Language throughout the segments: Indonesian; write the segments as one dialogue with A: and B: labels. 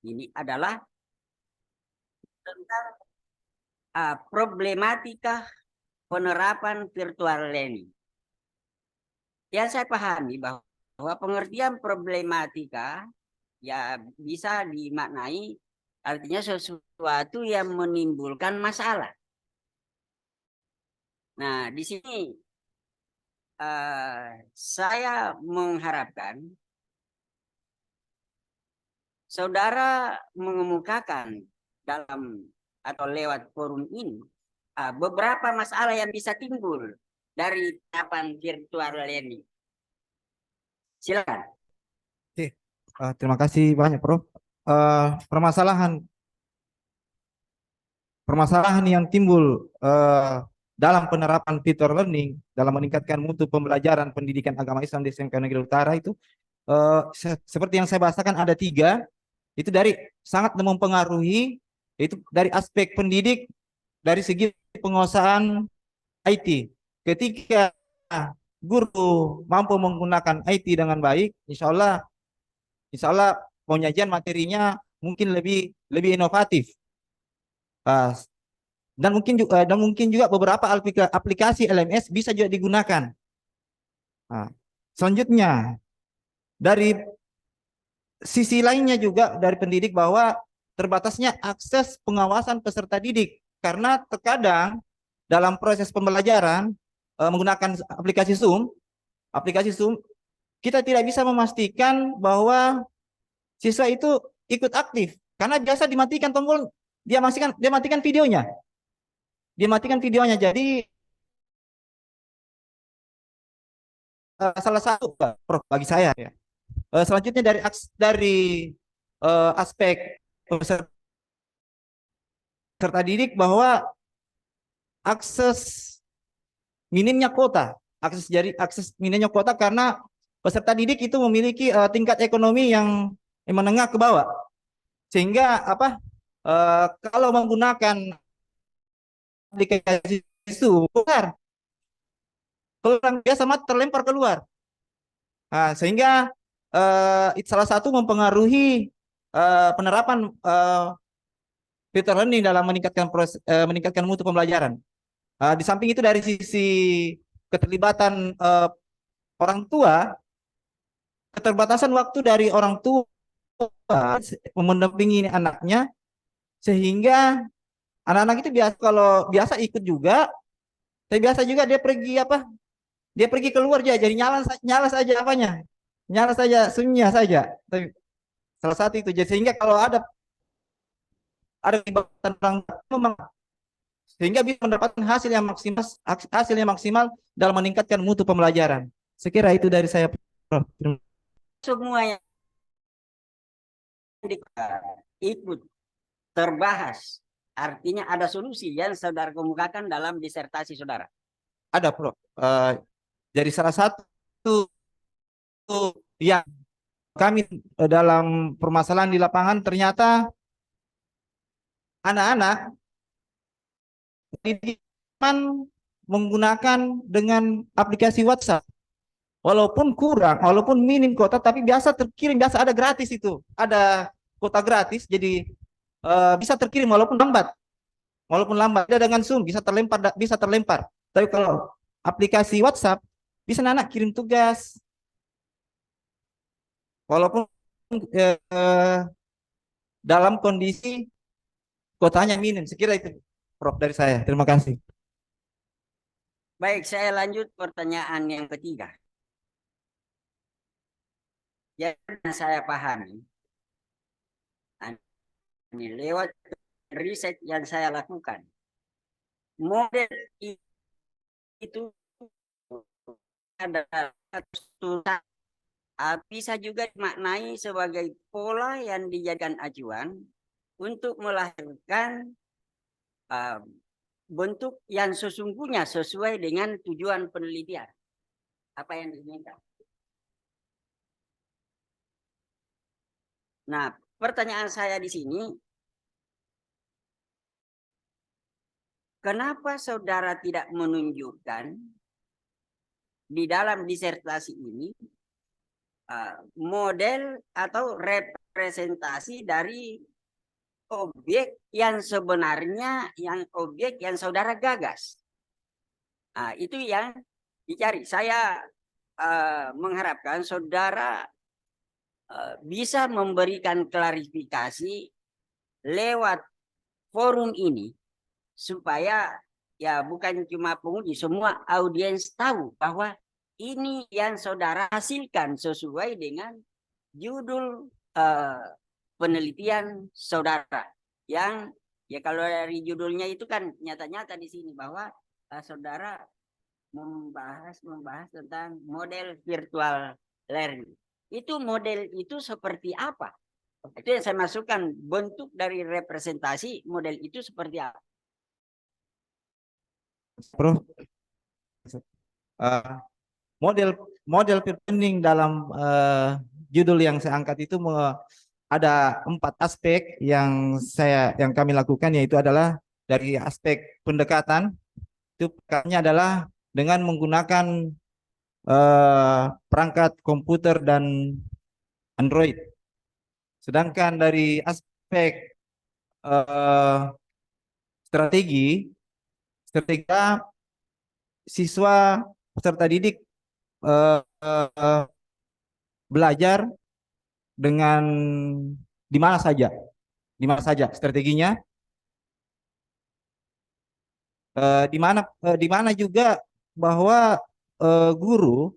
A: Ini adalah tentang problematika penerapan virtual learning. Yang saya pahami bahwa pengertian problematika ya bisa dimaknai artinya sesuatu yang menimbulkan masalah. Nah, di sini saya mengharapkan saudara mengemukakan dalam atau lewat forum ini beberapa masalah yang bisa timbul dari tahapan virtual learning. Silakan.
B: Oke, terima kasih banyak, Prof. Permasalahan permasalahan yang timbul dalam penerapan fitur learning dalam meningkatkan mutu pembelajaran pendidikan agama Islam di SMK Negeri Utara itu seperti yang saya bahasakan ada tiga. Itu dari sangat mempengaruhi, itu dari aspek pendidik, dari segi penguasaan IT. Ketika guru mampu menggunakan IT dengan baik, insya Allah penyajian materinya mungkin lebih lebih inovatif. Uh, dan mungkin juga beberapa aplikasi LMS bisa juga digunakan. Nah, selanjutnya dari sisi lainnya juga dari pendidik bahwa terbatasnya akses pengawasan peserta didik karena terkadang dalam proses pembelajaran menggunakan aplikasi Zoom kita tidak bisa memastikan bahwa siswa itu ikut aktif karena biasa dimatikan tombol dia matikan videonya jadi salah satu Prof, bagi saya ya. Selanjutnya dari aspek peserta didik bahwa akses minimnya kuota, akses minimnya kuota karena peserta didik itu memiliki tingkat ekonomi yang menengah ke bawah, sehingga kalau menggunakan aplikasi itu keluar, kalau orang biasa mah terlempar keluar. Nah, sehingga itu salah satu mempengaruhi penerapan fitur learning dalam meningkatkan mutu pembelajaran. Di samping itu dari sisi keterlibatan orang tua, keterbatasan waktu dari orang tua mendampingi anaknya, sehingga anak-anak itu biasa kalau biasa ikut juga, tapi biasa juga dia pergi Dia pergi keluar aja, jadi nyala saja apanya, nyala saja sunyi saja. Tapi salah satu itu, jadi sehingga kalau ada keterlibatan orang tua, sehingga bisa mendapatkan hasil yang maksimal dalam meningkatkan mutu pembelajaran. Sekira itu dari saya, Prof.
A: Semua yang ikut terbahas, artinya ada solusi yang saudara kemukakan dalam disertasi saudara.
B: Ada, Prof. Jadi salah satu yang kami dalam permasalahan di lapangan ternyata anak-anak menggunakan dengan aplikasi WhatsApp. Walaupun minim kuota, tapi biasa terkirim, biasa ada gratis itu. Ada kuota gratis, jadi bisa terkirim walaupun lambat. Beda dengan Zoom, bisa terlempar. Tapi kalau aplikasi WhatsApp, bisa anak kirim tugas. Walaupun dalam kondisi kuotanya minim. Sekira itu, Prof, dari saya. Terima kasih.
A: Baik, saya lanjut pertanyaan yang ketiga. Yang saya pahami, ini lewat riset yang saya lakukan, model itu adalah satu bisa juga dimaknai sebagai pola yang dijadikan acuan untuk melahirkan bentuk yang sesungguhnya sesuai dengan tujuan penelitian. Apa yang diinginkan. Nah, pertanyaan saya di sini, kenapa saudara tidak menunjukkan di dalam disertasi ini model atau referensi representasi dari objek yang sebenarnya objek yang saudara gagas. Nah, itu yang dicari. Saya mengharapkan saudara bisa memberikan klarifikasi lewat forum ini supaya ya bukan cuma penguji, semua audiens tahu bahwa ini yang saudara hasilkan sesuai dengan judul penelitian saudara. Yang ya kalau dari judulnya itu kan nyata-nyata di sini bahwa saudara membahas tentang model virtual learning. Itu model itu seperti apa? Itu yang saya masukkan, bentuk dari representasi model itu seperti apa?
B: Prof, eh, model model peer learning dalam judul yang saya angkat itu ada 4 aspek yang kami lakukan, yaitu adalah dari aspek pendekatan. Itu perkaranya adalah dengan menggunakan perangkat komputer dan Android. Sedangkan dari aspek strategi siswa peserta didik belajar dengan di mana saja strateginya, di mana juga bahwa guru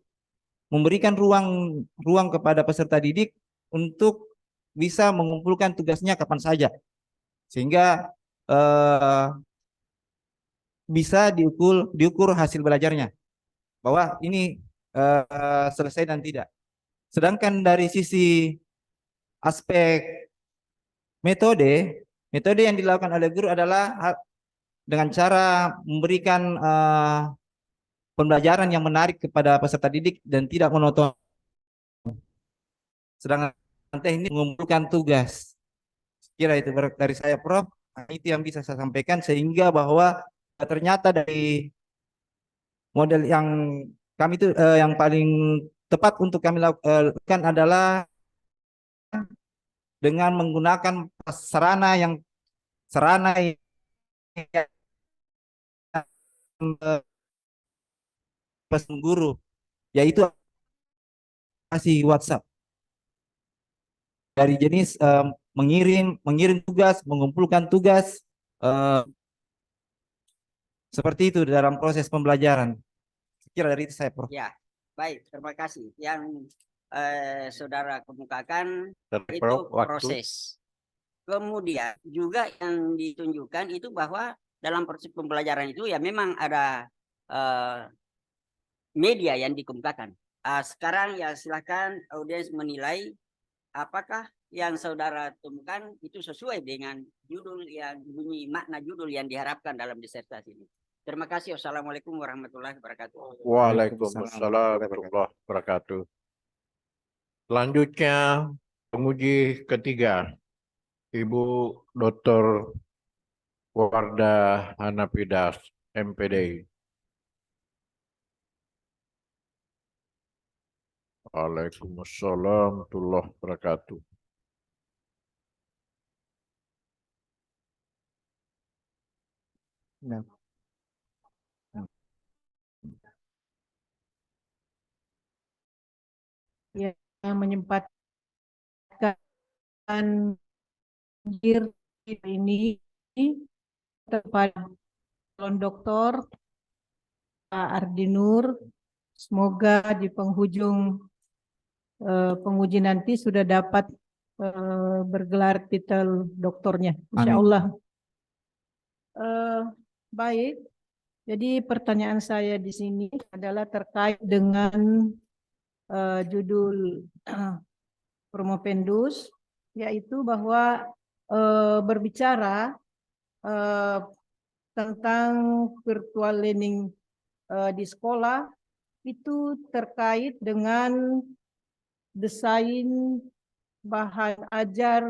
B: memberikan ruang kepada peserta didik untuk bisa mengumpulkan tugasnya kapan saja, sehingga bisa diukur hasil belajarnya bahwa ini selesai dan tidak. Sedangkan dari sisi aspek metode yang dilakukan oleh guru adalah dengan cara memberikan pembelajaran yang menarik kepada peserta didik dan tidak monoton. Sedangkan teknik mengumpulkan tugas. Kira itu dari saya, Prof. Itu yang bisa saya sampaikan, sehingga bahwa ternyata dari model yang kami itu yang paling tepat untuk kami lakukan adalah dengan menggunakan sarana yang pesan guru, yaitu aplikasi WhatsApp dari jenis mengirim tugas, mengumpulkan tugas, seperti itu dalam proses pembelajaran. Kira dari itu saya, Prof.
A: Ya, baik, terima kasih. Yang saudara kemukakan itu
C: Prof, waktu.
A: proses. Kemudian juga yang ditunjukkan itu bahwa dalam proses pembelajaran itu ya memang ada media yang dikemukakan. Sekarang ya silakan audiens menilai apakah yang saudara temukan itu sesuai dengan judul yang bunyi makna judul yang diharapkan dalam disertasi ini. Terima kasih. Wassalamualaikum warahmatullahi wabarakatuh.
C: Waalaikumsalam warahmatullahi wabarakatuh. Selanjutnya penguji ketiga, Ibu Dr. Wardah Hanafidas, MPD. Waalaikumsalam warahmatullahi wabarakatuh.
B: Nah.
D: Yang menyempatkan hadir ini kepada calon doktor Pak Ardinur. Semoga di penghujung penguji nanti sudah dapat bergelar titel doktornya, insya Allah. Baik, jadi pertanyaan saya di sini adalah terkait dengan judul Promopendus, yaitu bahwa berbicara tentang virtual learning di sekolah itu terkait dengan desain bahan ajar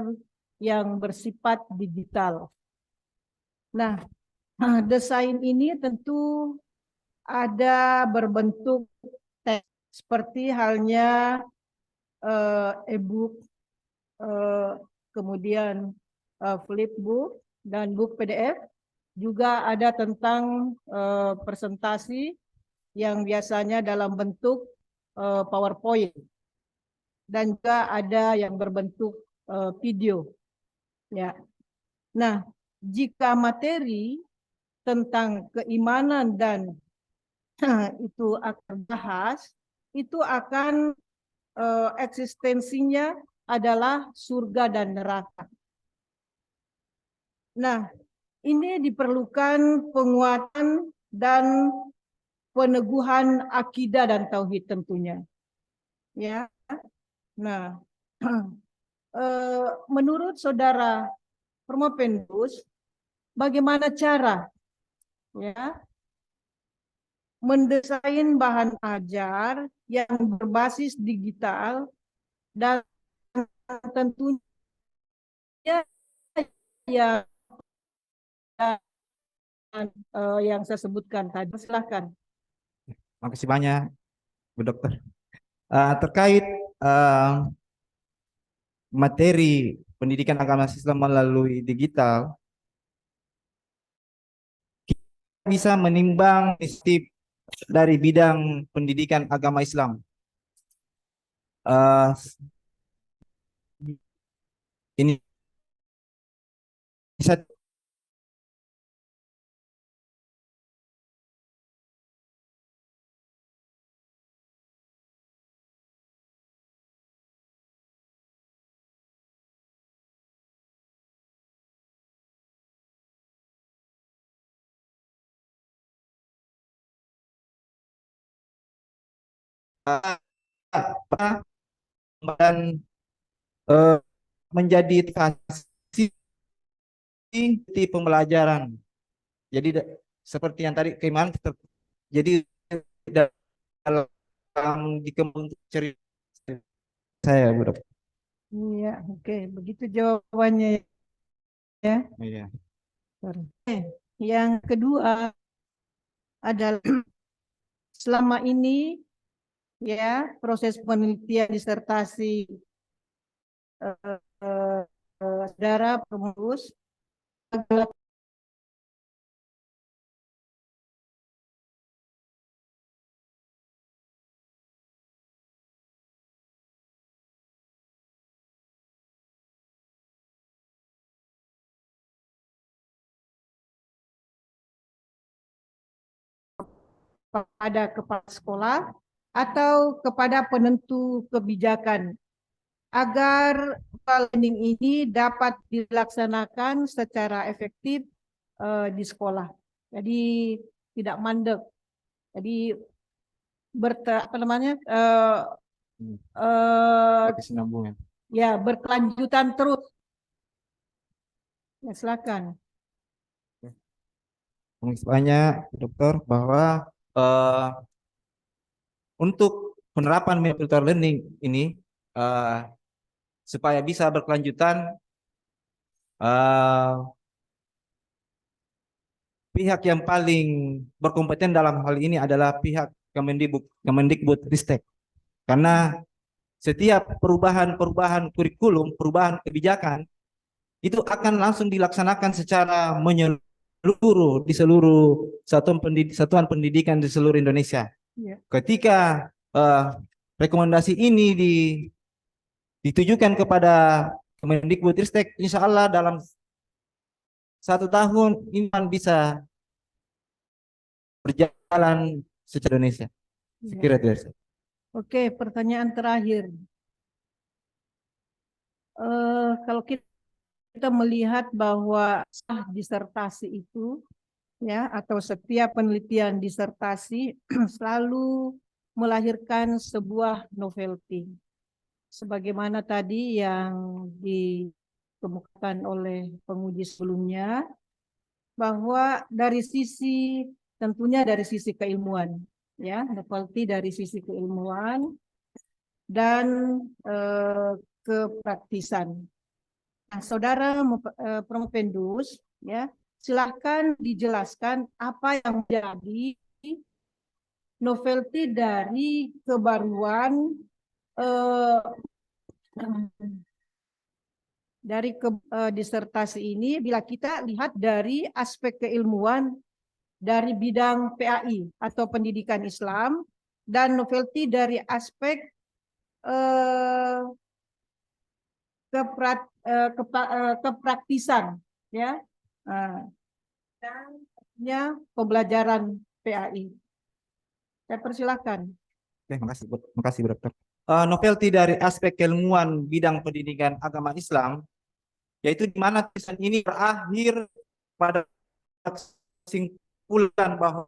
D: yang bersifat digital. Nah, desain ini tentu ada berbentuk teks seperti halnya e-book, eh, kemudian flipbook dan book PDF. Juga ada tentang presentasi yang biasanya dalam bentuk PowerPoint, dan juga ada yang berbentuk video. Ya. Nah, jika materi tentang keimanan dan itu akan bahas, itu akan eksistensinya adalah surga dan neraka. Nah, ini diperlukan penguatan dan peneguhan akidah dan tauhid tentunya. Ya. Nah, menurut Saudara Promopendus, bagaimana cara ya mendesain bahan ajar yang berbasis digital dan tentunya yang yang saya sebutkan tadi. Silakan.
B: Makasih banyak, Bu Dokter. Terkait materi pendidikan agama Islam melalui digital, kita bisa menimbang prinsip dari bidang pendidikan agama Islam. Ini bisa dan menjadi fasilitasi pembelajaran. Jadi seperti yang tadi keimanan jadi dalam dikembang cerita saya, Bu Dokter.
D: Iya, oke, begitu jawabannya ya.
B: Iya.
D: Yang kedua adalah selama ini ya proses penelitian disertasi Saudara Promopendus kepada kepala sekolah atau kepada penentu kebijakan agar learning ini dapat dilaksanakan secara efektif di sekolah. Jadi tidak mandek. Jadi apa namanya?
B: Kesinambungan.
D: Ya, berkelanjutan terus. Ya, silakan.
B: Banyak, Dokter, bahwa untuk penerapan filter learning ini supaya bisa berkelanjutan, pihak yang paling berkompeten dalam hal ini adalah pihak Kemendikbudristek, karena setiap perubahan kurikulum, perubahan kebijakan itu akan langsung dilaksanakan secara menyeluruh di seluruh satuan pendidikan di seluruh Indonesia.
D: Ya.
B: Ketika rekomendasi ini ditujukan kepada Kemendikbudristek, insya Allah dalam 1 tahun ini bisa berjalan secara Indonesia. Sekira itu.
D: Oke, pertanyaan terakhir. Kalau kita melihat bahwa disertasi itu ya atau setiap penelitian disertasi selalu melahirkan sebuah novelty. Sebagaimana tadi yang dikemukakan oleh penguji sebelumnya, bahwa dari sisi tentunya dari sisi keilmuan, ya novelty dari sisi keilmuan dan kepraktisan. Nah, Saudara Promopendus, ya silahkan dijelaskan apa yang menjadi novelty dari kebaruan dari disertasi ini, bila kita lihat dari aspek keilmuan dari bidang PAI atau pendidikan Islam, dan novelty dari aspek kepraktisan, ya, dan pembelajaran PAI. Saya persilahkan.
B: Oke, makasih, Bu Dokter. Novelty dari aspek keilmuan bidang pendidikan agama Islam, yaitu di mana tulisan ini berakhir pada kesimpulan bahwa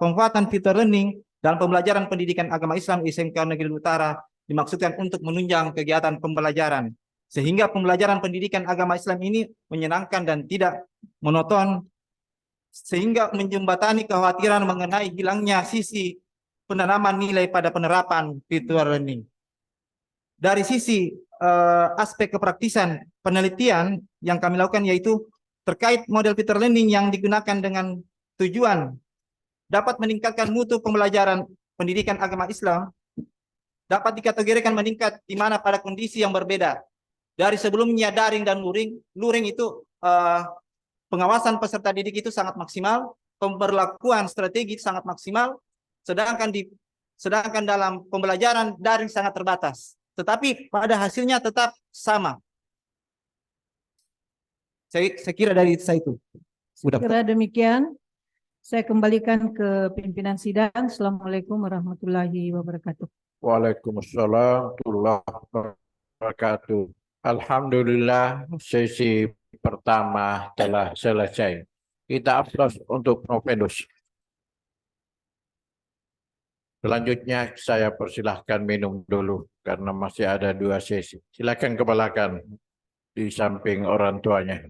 B: pemanfaatan fitur learning dalam pembelajaran pendidikan agama Islam di SMK Negeri Utara dimaksudkan untuk menunjang kegiatan pembelajaran, sehingga pembelajaran pendidikan agama Islam ini menyenangkan dan tidak monoton, sehingga menjembatani kekhawatiran mengenai hilangnya sisi penanaman nilai pada penerapan fitur learning. Dari sisi aspek kepraktisan penelitian yang kami lakukan yaitu terkait model fitur learning yang digunakan dengan tujuan dapat meningkatkan mutu pembelajaran pendidikan agama Islam, dapat dikategorikan meningkat di mana pada kondisi yang berbeda. Dari sebelumnya daring dan luring itu pengawasan peserta didik itu sangat maksimal, pemberlakuan strategi sangat maksimal, sedangkan dalam pembelajaran daring sangat terbatas. Tetapi pada hasilnya tetap sama. Saya kira dari saya itu. Sudah.
D: Kira demikian. Saya kembalikan ke pimpinan sidang. Assalamualaikum warahmatullahi wabarakatuh.
C: Waalaikumsalam warahmatullahi wabarakatuh. Alhamdulillah, sesi pertama telah selesai. Kita aplaus untuk Profendus. Selanjutnya saya persilahkan minum dulu karena masih ada 2 sesi. Silakan ke belakang di samping orang tuanya.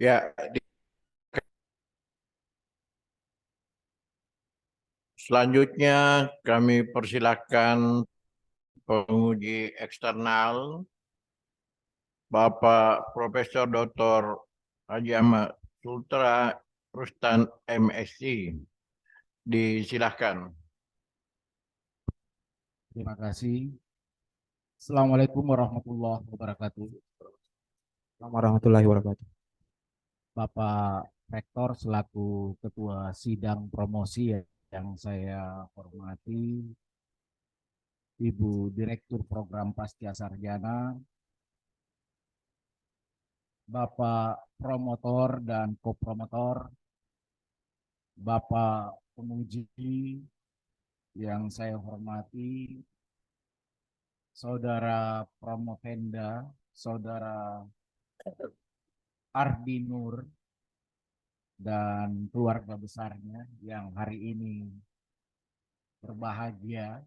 C: Ya, selanjutnya kami persilahkan penguji eksternal Bapak Profesor Dr. Haji Ahmad Sultra Rustan MSc. Disilahkan.
E: Terima kasih. Assalamualaikum warahmatullahi wabarakatuh.
B: Assalamualaikum warahmatullahi wabarakatuh.
E: Bapak Rektor selaku Ketua Sidang Promosi yang saya hormati, Ibu Direktur Program Pasca Sarjana, Bapak Promotor dan Kopromotor, Bapak Penguji yang saya hormati, Saudara Promovenda, Saudara Ardi Nur, dan keluarga besarnya yang hari ini berbahagia,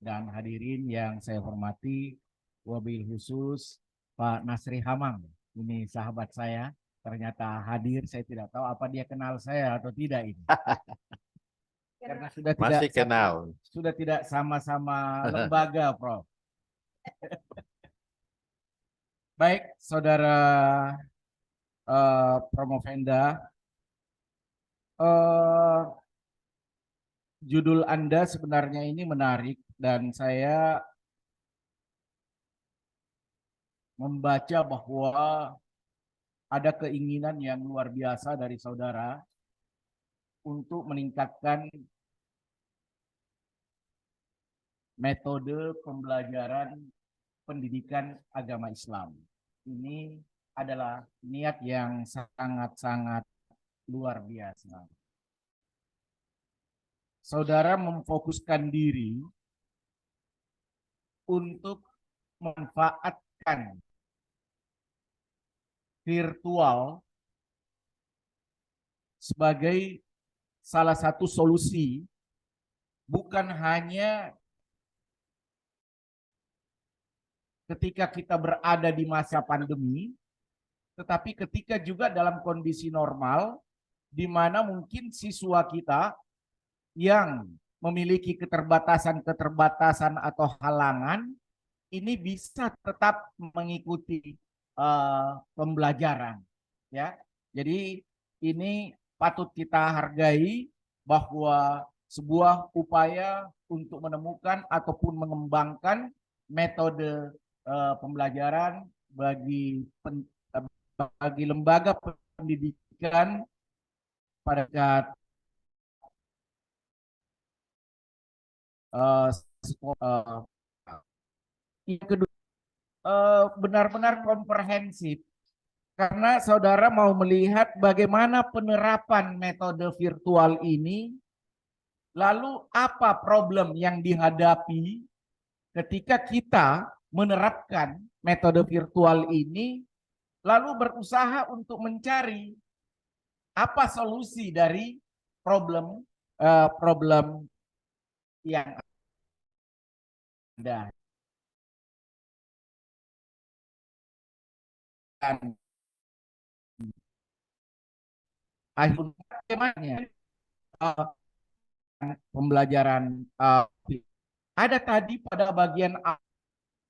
E: dan hadirin yang saya hormati, wabil khusus Pak Nasri Hamam. Ini sahabat saya, ternyata hadir, saya tidak tahu apa dia kenal saya atau tidak ini. Karena
C: Masih kenal.
E: Sudah tidak sama-sama lembaga, Prof. Baik, Saudara Promovenda, judul Anda sebenarnya ini menarik dan saya membaca bahwa ada keinginan yang luar biasa dari saudara untuk meningkatkan metode pembelajaran pendidikan agama Islam. Ini adalah niat yang sangat-sangat luar biasa. Saudara memfokuskan diri untuk memanfaatkan virtual sebagai salah satu solusi, bukan hanya ketika kita berada di masa pandemi, tetapi ketika juga dalam kondisi normal, di mana mungkin siswa kita yang memiliki keterbatasan-keterbatasan atau halangan, ini bisa tetap mengikuti pembelajaran, ya. Jadi ini patut kita hargai bahwa sebuah upaya untuk menemukan ataupun mengembangkan metode pembelajaran bagi lembaga pendidikan pada sekolah. Yang kedua, benar-benar komprehensif karena saudara mau melihat bagaimana penerapan metode virtual ini, lalu apa problem yang dihadapi ketika kita menerapkan metode virtual ini, lalu berusaha untuk mencari apa solusi dari problem yang ada. Dan akhirnya bagaimana pembelajaran ada tadi pada bagian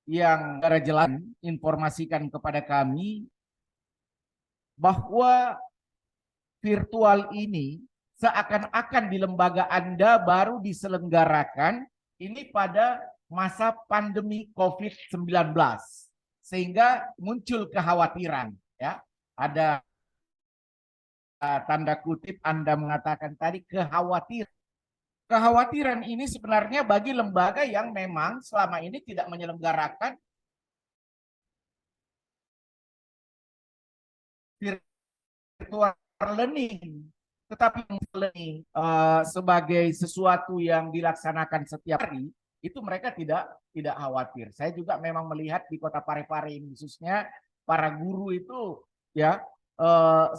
E: yang jelas informasikan kepada kami bahwa virtual ini seakan-akan di lembaga Anda baru diselenggarakan ini pada masa pandemi COVID-19, sehingga muncul kekhawatiran, ya. Ada tanda kutip Anda mengatakan tadi kekhawatiran. Kekhawatiran ini sebenarnya bagi lembaga yang memang selama ini tidak menyelenggarakan virtual learning, tetapi learning sebagai sesuatu yang dilaksanakan setiap hari, itu mereka tidak khawatir. Saya juga memang melihat di Kota Parepare khususnya para guru itu ya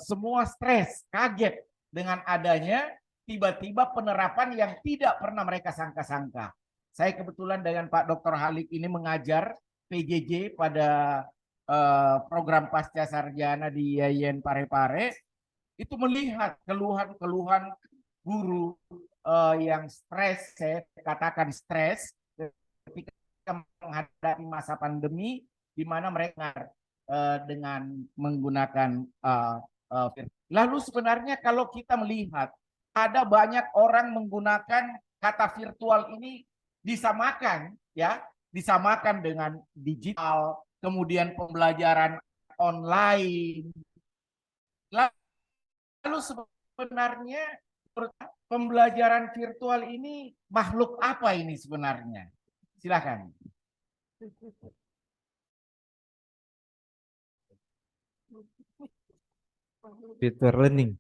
E: semua stres, kaget dengan adanya tiba-tiba penerapan yang tidak pernah mereka sangka-sangka. Saya kebetulan dengan Pak Dr. Halik ini mengajar PJJ pada program pasca sarjana di IAIN Parepare, itu melihat keluhan-keluhan guru yang stres, saya katakan stres ketika menghadapi masa pandemi, di mana mereka dengan menggunakan lalu sebenarnya kalau kita melihat ada banyak orang menggunakan kata virtual ini disamakan, ya, disamakan dengan digital, kemudian pembelajaran online. Lalu sebenarnya pembelajaran virtual ini makhluk apa ini sebenarnya? Silakan.
B: Virtual learning,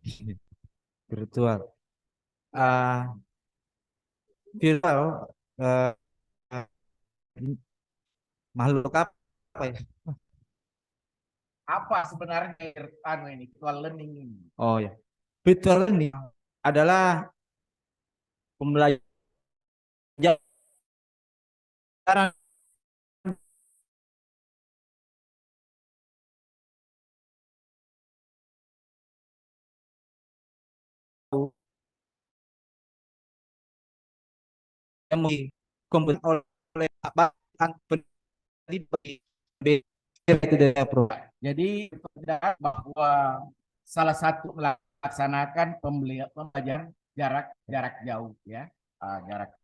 B: virtual. Virtual makhluk apa ya?
E: Apa sebenarnya ini virtual learning ini?
B: Oh ya, virtual learning adalah pembelajaran yang dikompetisi oleh pendidik itu dari Pro.
E: Jadi bahwa salah satu melaksanakan pembelajaran jarak jauh, ya, jarak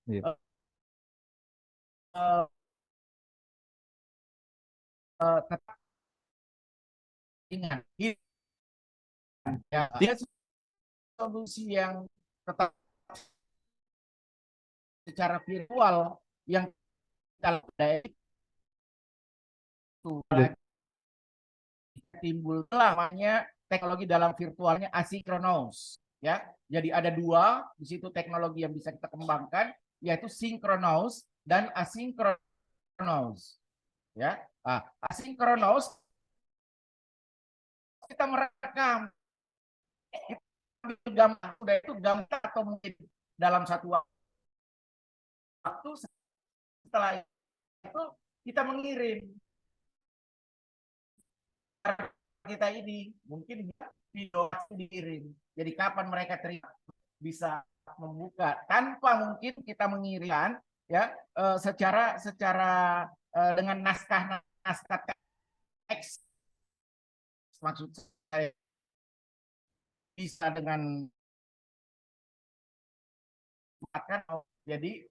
B: Iya.
E: eh, tetap ingat ya, dia solusi yang tetap secara virtual yang kalau itu timbul namanya teknologi dalam virtualnya asinkronous ya. Jadi ada dua di situ teknologi yang bisa kita kembangkan, yaitu sinkronous dan asinkronous ya. Asinkronous kita merekam gambar, udah itu gambar atau mungkin dalam satu waktu, setelah itu kita mengirim kita ini mungkin video dikirim. Jadi kapan mereka terima bisa membuka tanpa mungkin kita mengirimkan ya secara dengan naskah teks, maksud saya bisa dengan jadi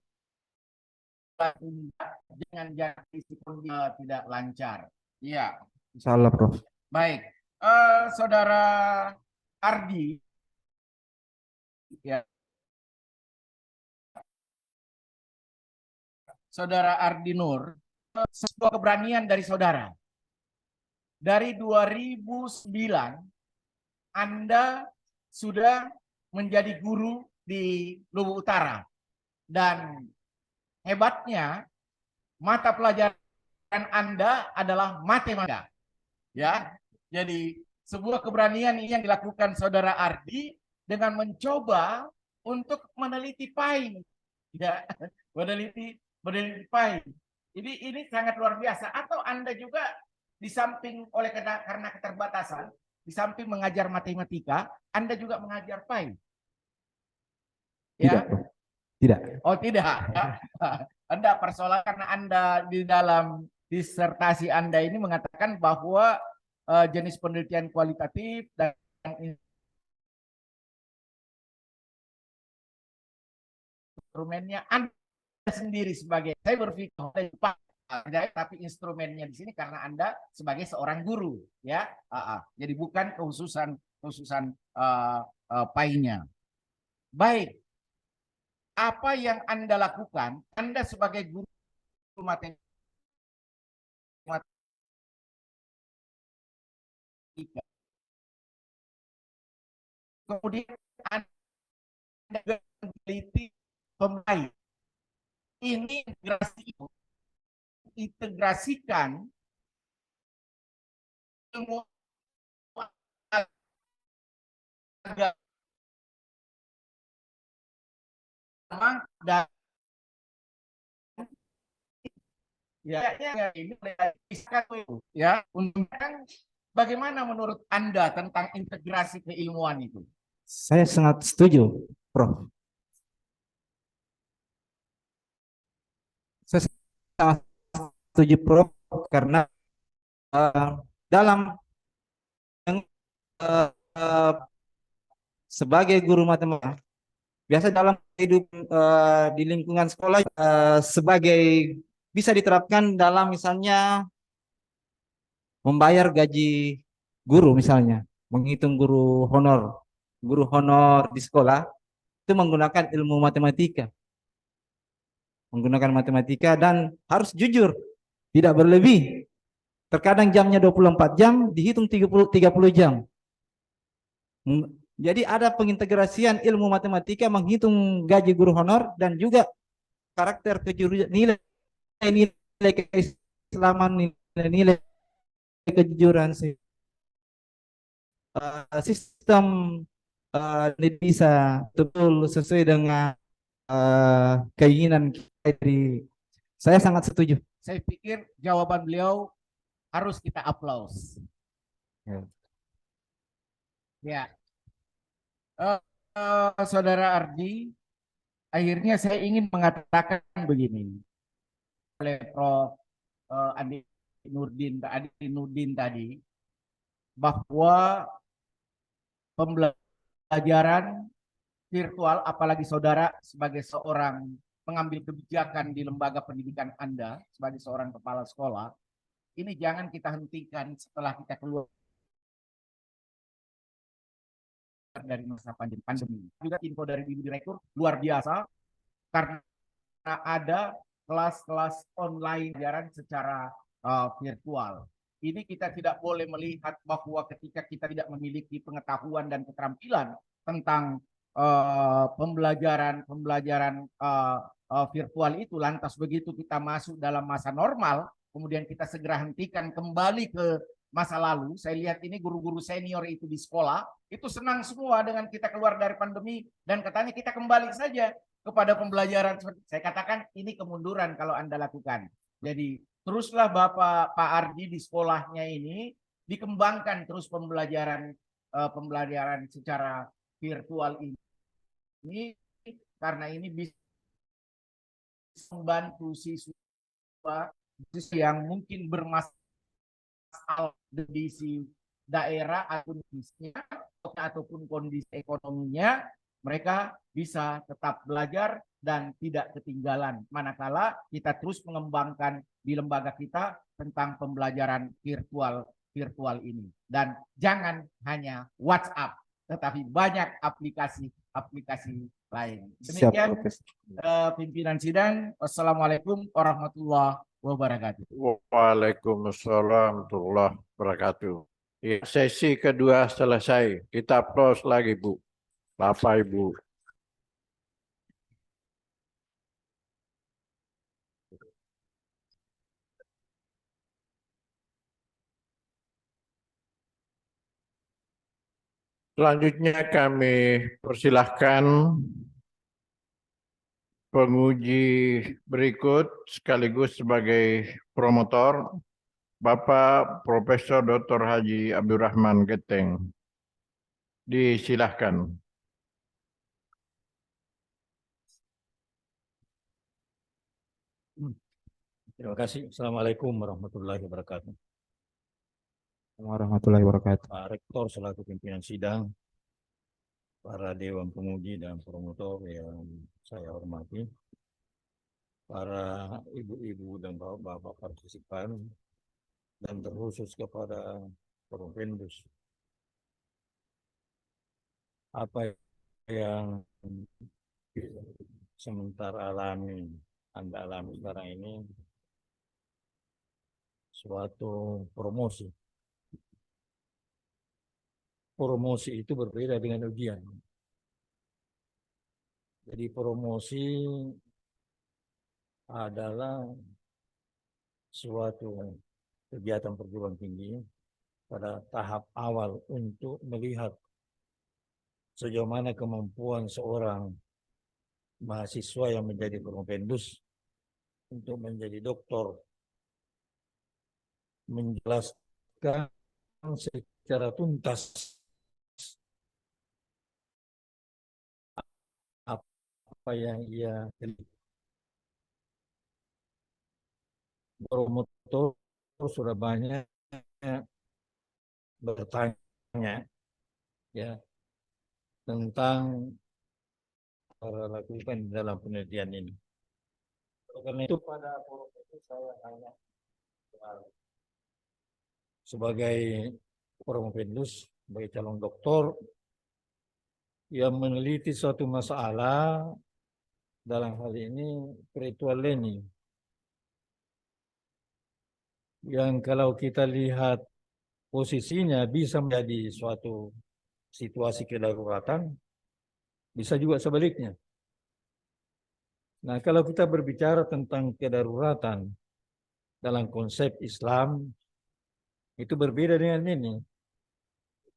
E: dengan jarak tidak lancar. Iya.
B: Salah, Prof.
E: Baik, Saudara Ardi, ya, Saudara Ardi Nur, sebuah keberanian dari saudara. Dari 2009, Anda sudah menjadi guru di Lubu Utara, dan hebatnya mata pelajaran Anda adalah matematika. Ya, jadi sebuah keberanian ini yang dilakukan saudara Ardi dengan mencoba untuk meneliti pai, ya, meneliti pai. Ini sangat luar biasa. Atau Anda juga di samping karena keterbatasan, di samping mengajar matematika, Anda juga mengajar pai. Ya,
B: Tidak, Prof. Tidak.
E: oh tidak. Anda persoalan karena Anda di dalam disertasi Anda ini mengatakan bahwa jenis penelitian kualitatif dan instrumennya Anda sendiri sebagai, saya berpikir tapi instrumennya di sini karena Anda sebagai seorang guru ya. Jadi bukan khususan painya. Baik, apa yang Anda lakukan, Anda sebagai guru matematika, kemudian Anda meneliti pemain ini integrasikan ilmu agama dan ya ini ya. Bagaimana menurut Anda tentang integrasi keilmuan itu?
B: Saya sangat setuju, Prof. Saya sangat setuju, Prof, karena dalam sebagai guru matematika, biasa dalam hidup di lingkungan sekolah sebagai bisa diterapkan dalam misalnya membayar gaji guru, misalnya menghitung guru honor di sekolah itu menggunakan ilmu matematika, dan harus jujur, tidak berlebih. Terkadang jamnya 24 jam dihitung 30 jam. Jadi ada pengintegrasian ilmu matematika menghitung gaji guru honor dan juga karakter kejujuran, nilai keislaman, nilai kejujuran, sistem bisa betul sesuai dengan keinginan kita. Saya sangat setuju.
E: Saya pikir jawaban beliau harus kita aplaus. Ya, Saudara Ardi, akhirnya saya ingin mengatakan begini, oleh Prof. Adi Nurdin tadi, bahwa pembelajaran virtual, apalagi saudara sebagai seorang mengambil kebijakan di lembaga pendidikan Anda sebagai seorang kepala sekolah, ini jangan kita hentikan setelah kita keluar dari masa pandemi. Juga info dari Ibu Direktur luar biasa karena ada kelas-kelas online pelajaran secara virtual. Ini kita tidak boleh melihat bahwa ketika kita tidak memiliki pengetahuan dan keterampilan tentang pembelajaran virtual itu, lantas begitu kita masuk dalam masa normal, kemudian kita segera hentikan kembali ke masa lalu. Saya lihat ini guru-guru senior itu di sekolah, itu senang semua dengan kita keluar dari pandemi dan katanya kita kembali saja kepada pembelajaran. Saya katakan ini kemunduran kalau Anda lakukan. Jadi teruslah Pak Ardi di sekolahnya ini dikembangkan terus pembelajaran secara virtual ini karena ini bisa membantu siswa yang mungkin bermasalah di daerah ataupun kondisi ekonominya, mereka bisa tetap belajar dan tidak ketinggalan. Manakala kita terus mengembangkan di lembaga kita tentang pembelajaran virtual ini. Dan jangan hanya WhatsApp, tetapi banyak aplikasi lain. Demikian pimpinan sidang. Wassalamualaikum warahmatullahi wabarakatuh.
C: Waalaikumsalam warahmatullahi wabarakatuh. Ya, sesi kedua selesai. Kita close lagi, Bu. Bapak Ibu. Selanjutnya kami persilahkan penguji berikut sekaligus sebagai promotor Bapak Profesor Dr. Haji Abdurrahman Geteng. Disilahkan.
F: Terima kasih. Assalamualaikum warahmatullahi wabarakatuh.
B: Warahmatullahi wabarakatuh.
F: Pak Rektor selaku pimpinan sidang, para dewan penguji dan promotor yang saya hormati, para ibu-ibu dan bapak-bapak partisipan, dan terkhusus kepada Provendus. Apa yang sementara Anda alami sekarang ini suatu promosi. Promosi itu berbeda dengan ujian. Jadi promosi adalah suatu kegiatan perguruan tinggi pada tahap awal untuk melihat sejauh mana kemampuan seorang mahasiswa yang menjadi Provendus untuk menjadi doktor, menjelaskan secara tuntas apa yang ia promotor sudah banyak bertanya ya tentang lakukan dalam penelitian ini. Karena itu pada profesi saya hanya sebagai Provendus, sebagai calon doktor yang meneliti suatu masalah, dalam hal ini spiritual learning, yang kalau kita lihat posisinya bisa menjadi suatu situasi kedaruratan, bisa juga sebaliknya. Nah, kalau kita berbicara tentang kedaruratan dalam konsep Islam, itu berbeda dengan ini.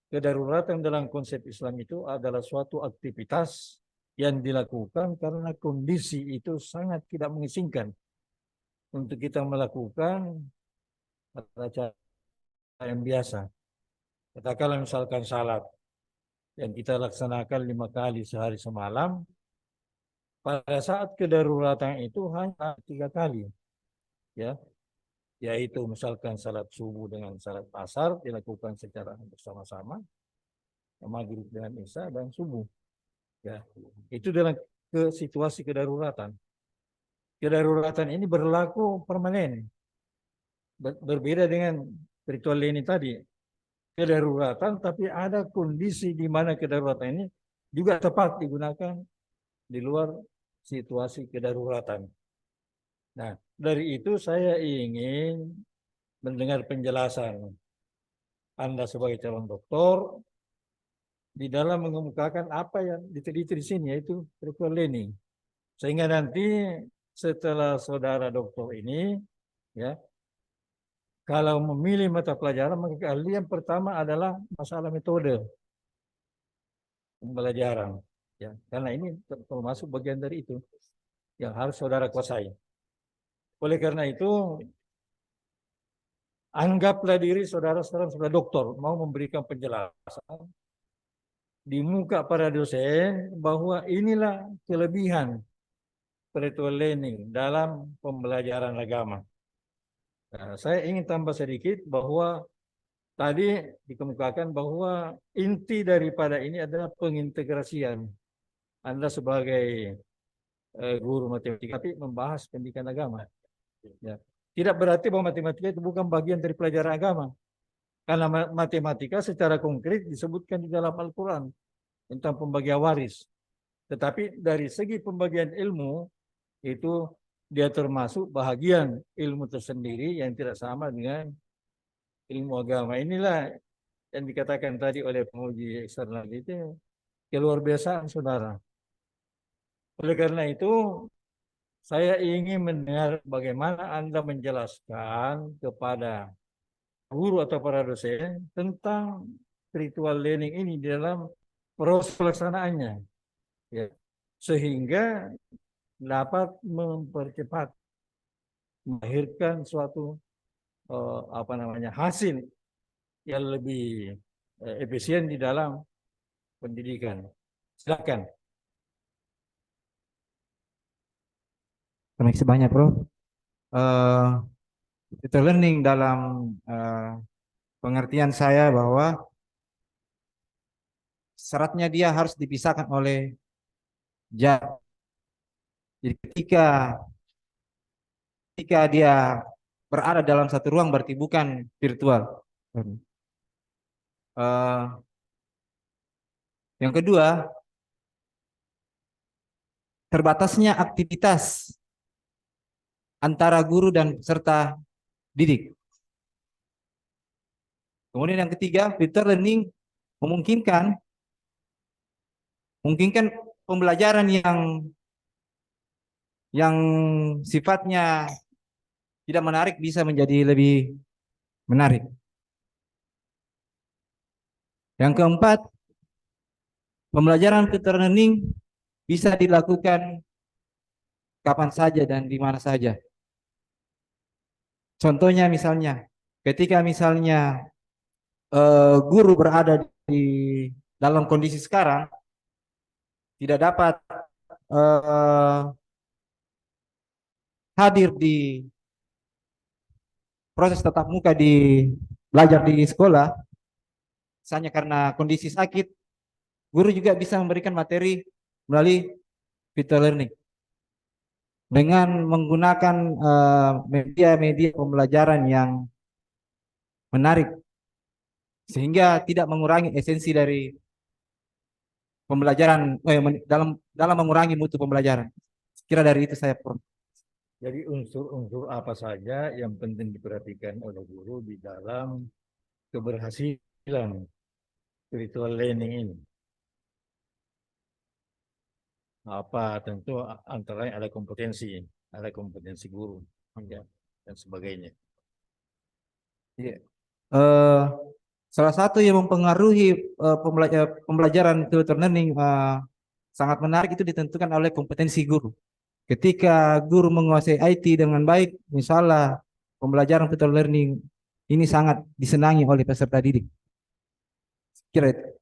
F: Kedaruratan dalam konsep Islam itu adalah suatu aktivitas yang dilakukan karena kondisi itu sangat tidak mengizinkan untuk kita melakukan cara yang biasa. Katakanlah misalkan salat yang kita laksanakan 5 kali sehari semalam, pada saat kedaruratan itu hanya 3 kali, ya, yaitu misalkan salat subuh dengan salat asar dilakukan secara bersama-sama, maghrib dengan isya dan subuh, ya, itu dalam situasi kedaruratan. kedaruratan ini berlaku permanen. Berbeda dengan virtual learning tadi. Kedaruratan, tapi ada kondisi di mana kedaruratan ini juga tepat digunakan di luar situasi kedaruratan. Nah, dari itu saya ingin mendengar penjelasan Anda sebagai calon doktor di dalam mengemukakan apa yang diteliti di sini, yaitu virtual learning. Sehingga nanti setelah saudara doktor ini, ya, kalau memilih mata pelajaran, maka keahlian pertama adalah masalah metode pembelajaran. Ya, karena ini termasuk bagian dari itu yang harus saudara kuasai. Oleh karena itu, anggaplah diri saudara sekarang sudah doktor, mau memberikan penjelasan di muka para dosen bahwa inilah kelebihan virtual learning dalam pembelajaran agama. Nah, saya ingin tambah sedikit bahwa tadi dikemukakan bahwa inti daripada ini adalah pengintegrasian. Anda sebagai guru matematika tapi membahas pendidikan agama. Ya. Tidak berarti bahwa matematika itu bukan bagian dari pelajaran agama. Karena matematika secara konkret disebutkan di dalam Al-Quran tentang pembagian waris. Tetapi dari segi pembagian ilmu itu dia termasuk bahagian ilmu tersendiri yang tidak sama dengan ilmu agama. Inilah yang dikatakan tadi oleh penguji eksternal itu keluar biasaan saudara. Oleh karena itu saya ingin mendengar bagaimana Anda menjelaskan kepada guru atau para dosen tentang virtual learning ini dalam proses pelaksanaannya, ya, sehingga dapat mempercepat melahirkan suatu hasil yang lebih efisien di dalam pendidikan. Silakan.
B: Terima kasih banyak, Prof. Virtual learning dalam pengertian saya bahwa syaratnya dia harus dipisahkan oleh jarak. Jadi ketika dia berada dalam satu ruang berarti bukan virtual. Yang kedua, terbatasnya aktivitas antara guru dan peserta didik. Kemudian yang ketiga, virtual learning memungkinkan pembelajaran yang sifatnya tidak menarik bisa menjadi lebih menarik. Yang keempat, pembelajaran virtual learning bisa dilakukan kapan saja dan di mana saja. Contohnya misalnya, ketika misalnya guru berada di dalam kondisi sekarang, tidak dapat hadir di proses tatap muka di belajar di sekolah, misalnya karena kondisi sakit, guru juga bisa memberikan materi melalui virtual learning dengan menggunakan media-media pembelajaran yang menarik, sehingga tidak mengurangi esensi dari pembelajaran dalam mengurangi mutu pembelajaran. Kira dari itu saya, Prof.
F: Jadi unsur-unsur apa saja yang penting diperhatikan oleh guru di dalam keberhasilan virtual learning ini? Apa tentu antara lain ada kompetensi guru, ya, dan sebagainya.
B: Iya. Salah satu yang mempengaruhi pembelajaran virtual learning sangat menarik itu ditentukan oleh kompetensi guru. Ketika guru menguasai IT dengan baik, misalnya pembelajaran virtual learning ini sangat disenangi oleh peserta didik. Kira itu.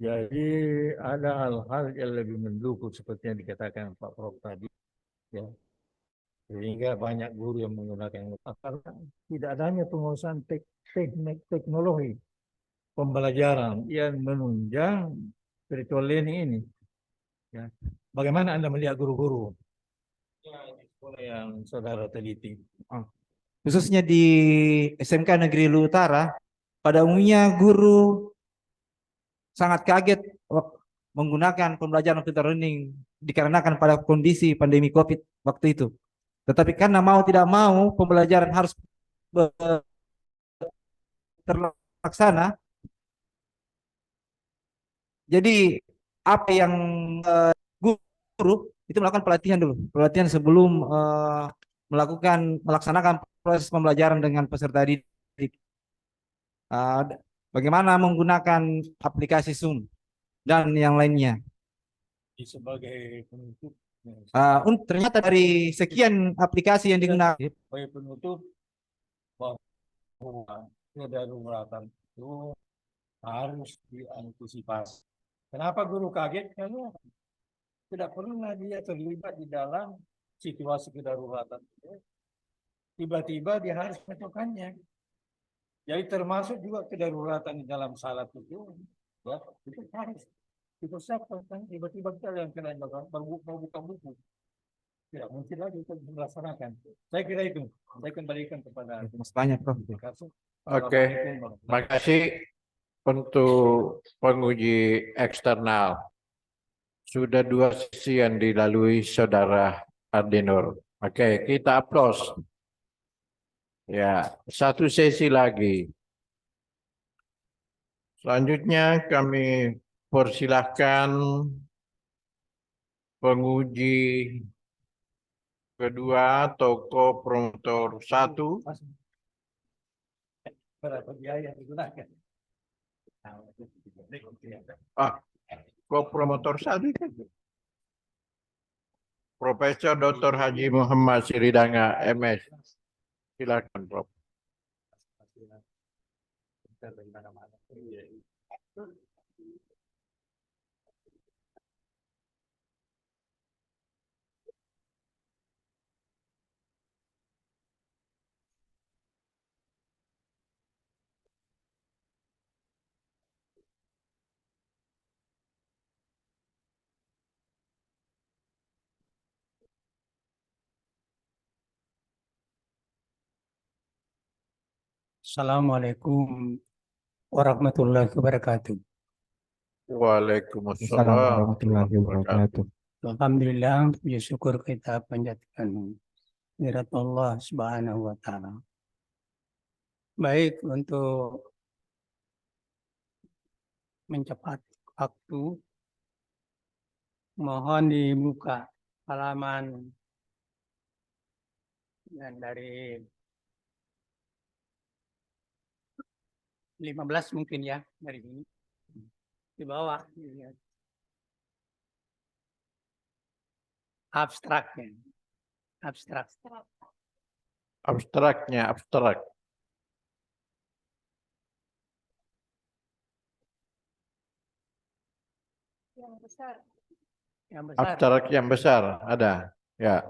F: Jadi ada hal-hal yang lebih mendukung seperti yang dikatakan Pak Prof tadi, ya, sehingga banyak guru yang menggunakan karena tidak adanya penguasaan teknologi pembelajaran yang menunjang virtual learning ini. Ya. Bagaimana Anda melihat guru-guru Ya, ini sekolah yang saudara teliti.
B: Khususnya di SMK Negeri Lu Utara, pada umumnya guru sangat kaget menggunakan pembelajaran virtual learning dikarenakan pada kondisi pandemi COVID waktu itu. Tetapi karena mau tidak mau pembelajaran harus terlaksana. Jadi apa yang guru itu melakukan pelatihan dulu, pelatihan sebelum melaksanakan proses pembelajaran dengan peserta didik. Bagaimana menggunakan aplikasi Zoom dan yang lainnya.
F: Sebagai penutup,
B: Ternyata dari sekian aplikasi yang digunakan,
F: sebagai penutup bahwa kedaruratan itu harus diantisipasi. Kenapa guru kaget? Karena tidak pernah dia terlibat di dalam situasi kedaruratan itu. Tiba-tiba dia harus melakukannya. Jadi termasuk juga kedaruratan di dalam salat itu, ya, itu harus dipersiapkan. Kan? Tiba-tiba kita yang kena buka buku. Tidak mungkin lagi untuk melaksanakan. Saya kira itu. Saya kembalikan kepada
B: Mas banyak Prof.
C: Oke, makasih untuk penguji eksternal. Sudah 2 sesi yang dilalui Saudara Ardinur. Oke, kita aplaus. Ya, 1 sesi lagi. Selanjutnya kami persilahkan penguji kedua, toko promotor 1.
F: Berapa biaya yang digunakan?
C: Promotor 1 kan? Profesor Dr. Haji Muhammad Siridanga, MS. Silakan, Prof.
G: Assalamualaikum warahmatullahi wabarakatuh.
C: Waalaikumsalam
B: Assalamualaikum warahmatullahi wabarakatuh.
G: Alhamdulillah, puji syukur kita panjatkan kehadirat Allah Subhanahu wa taala. Baik, untuk mencepat waktu, mohon dibuka halaman dan dari 15 mungkin ya dari ini di bawah dilihat. Abstraknya,
C: Abstraknya, abstrak.
D: Yang besar.
G: yang besar.
C: Abstrak yang besar ada. Ya,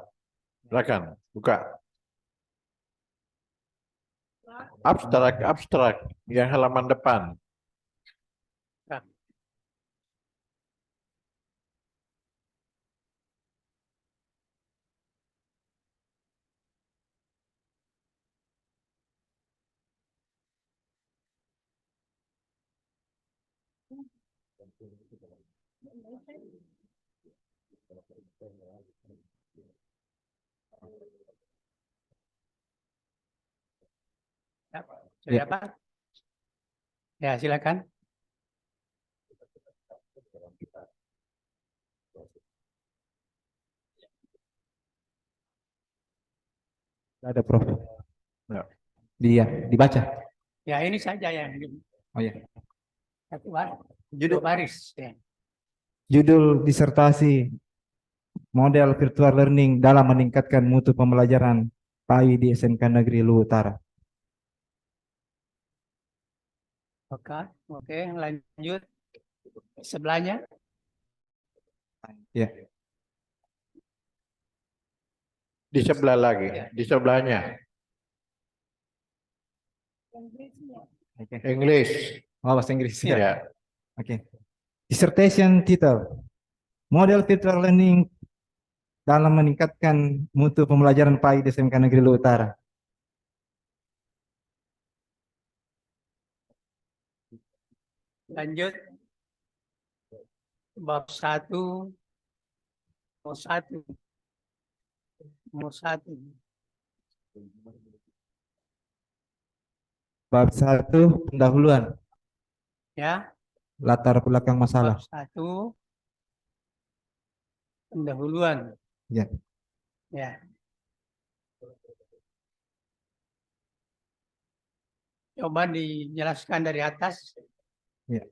C: silakan buka. Abstrak yang halaman depan.
G: Sudah dapat? Ya, silakan.
B: Ada Prof.
C: Ya.
B: Dia dibaca.
G: Ya, ini saja yang
B: Oh ya.
G: satu dua baris. Ya.
B: Judul disertasi model virtual learning dalam meningkatkan mutu pembelajaran PAI di SMK Negeri Lu Utara.
G: Oke, lanjut. Sebelahnya.
B: Ya.
C: Di sebelah lagi, di sebelahnya. English.
B: Oh, bahasa Inggris ya.
C: Ya.
B: Oke. Dissertation title. Model virtual learning dalam meningkatkan mutu pembelajaran PAI di SMK Negeri Lu Utara.
G: Lanjut. Bab 1. Mau 1. Mau 1.
B: Bab 1 pendahuluan,
G: Ya.
B: latar belakang masalah.
G: Bab 1. Pendahuluan.
B: Ya.
G: Ya. Coba dijelaskan dari atas.
B: Ya.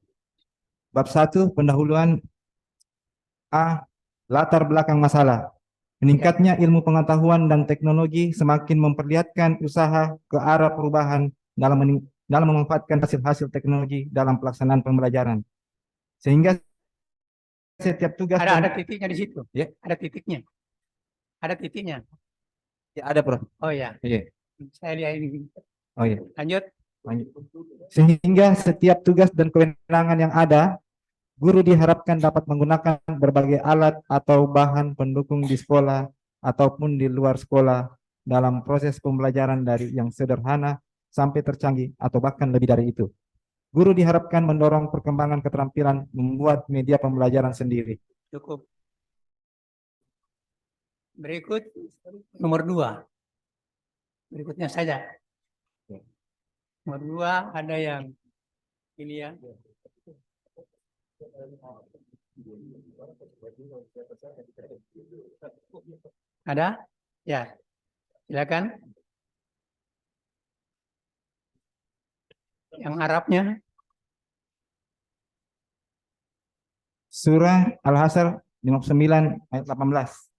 B: Bab 1 pendahuluan A. Latar belakang masalah. Meningkatnya ilmu pengetahuan dan teknologi semakin memperlihatkan usaha ke arah perubahan dalam memanfaatkan hasil-hasil teknologi dalam pelaksanaan pembelajaran. Sehingga setiap tugas
G: Ada titiknya di situ.
B: Ya.
G: Ada titiknya. Ada titiknya.
B: Ya, ada, Prof.
G: Oh ya.
B: Iya.
G: Saya lihat ini.
B: Oh iya.
G: Lanjut.
B: Sehingga setiap tugas dan kewenangan yang ada, guru diharapkan dapat menggunakan berbagai alat atau bahan pendukung di sekolah ataupun di luar sekolah dalam proses pembelajaran dari yang sederhana sampai tercanggih atau bahkan lebih dari itu. Guru diharapkan mendorong perkembangan keterampilan membuat media pembelajaran sendiri.
G: Cukup. Berikut nomor 2. Berikutnya saja. Nomor 2 ada yang ini ya. Ada? Ya. Silakan. Yang Arabnya.
B: Surah Al-Hasr 59 ayat 18.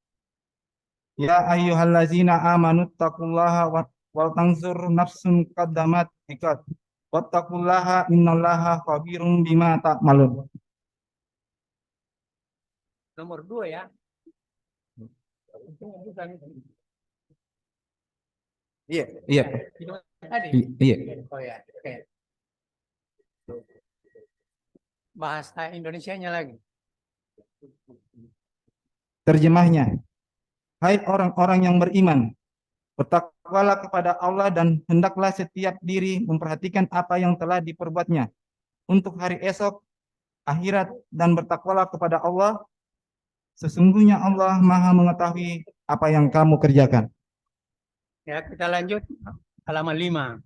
B: Ya ayyuhallazina amanu taqullaha wal tanzur nafsun qaddamat ikat. Wattaqullaha innallaha khabirum bima ta'malun.
G: Nomor 2 ya.
B: Iya, iya.
G: Tadi.
B: Iya.
G: Oh ya. Oke. Bahasa Indonesianya lagi.
B: Terjemahnya, hai orang-orang yang beriman, bertakwalah kepada Allah dan hendaklah setiap diri memperhatikan apa yang telah diperbuatnya untuk hari esok, akhirat, dan bertakwalah kepada Allah. Sesungguhnya Allah Maha mengetahui apa yang kamu kerjakan.
G: Ya, kita lanjut halaman 5.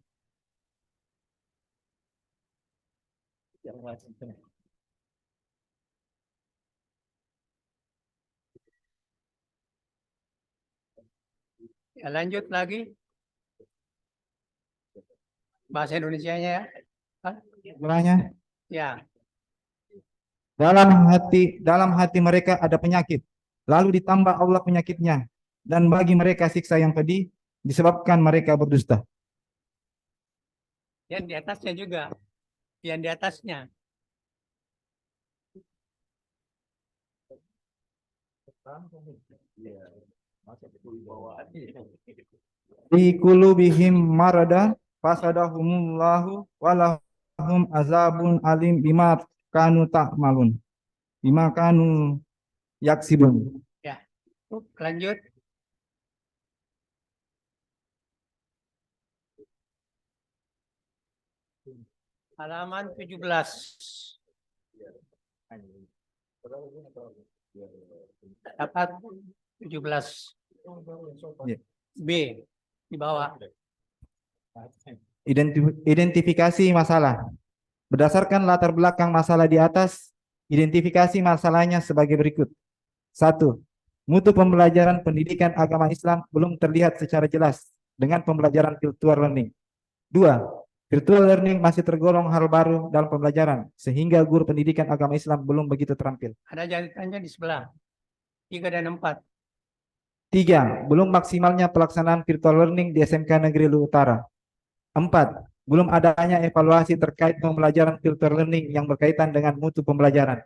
G: Ya, lanjut lagi. Bahasa Indonesianya ya.
B: Mulanya,
G: Ya.
B: dalam hati mereka ada penyakit, lalu ditambah Allah penyakitnya, dan bagi mereka siksa yang pedih disebabkan mereka berdusta.
G: Yang di atasnya juga. Yang di atasnya.
B: Fi qulubihim marada fasadahumullahu walahum azabun alim bima kanu ta'malun. Bima kanu yaksibun.
G: Ya. Lanjut. Halaman 17. Dapat 17.
B: Ya.
G: B di bawah.
B: Identifikasi masalah. Berdasarkan latar belakang masalah di atas, identifikasi masalahnya sebagai berikut. 1. Mutu pembelajaran pendidikan agama Islam belum terlihat secara jelas dengan pembelajaran virtual learning. 2. Virtual learning masih tergolong hal baru dalam pembelajaran, sehingga guru pendidikan agama Islam belum begitu terampil.
G: Ada jawabannya di sebelah. 3 dan 4.
B: 3. Belum maksimalnya pelaksanaan virtual learning di SMK Negeri Lu Utara. 4. Belum adanya evaluasi terkait pembelajaran virtual learning yang berkaitan dengan mutu pembelajaran.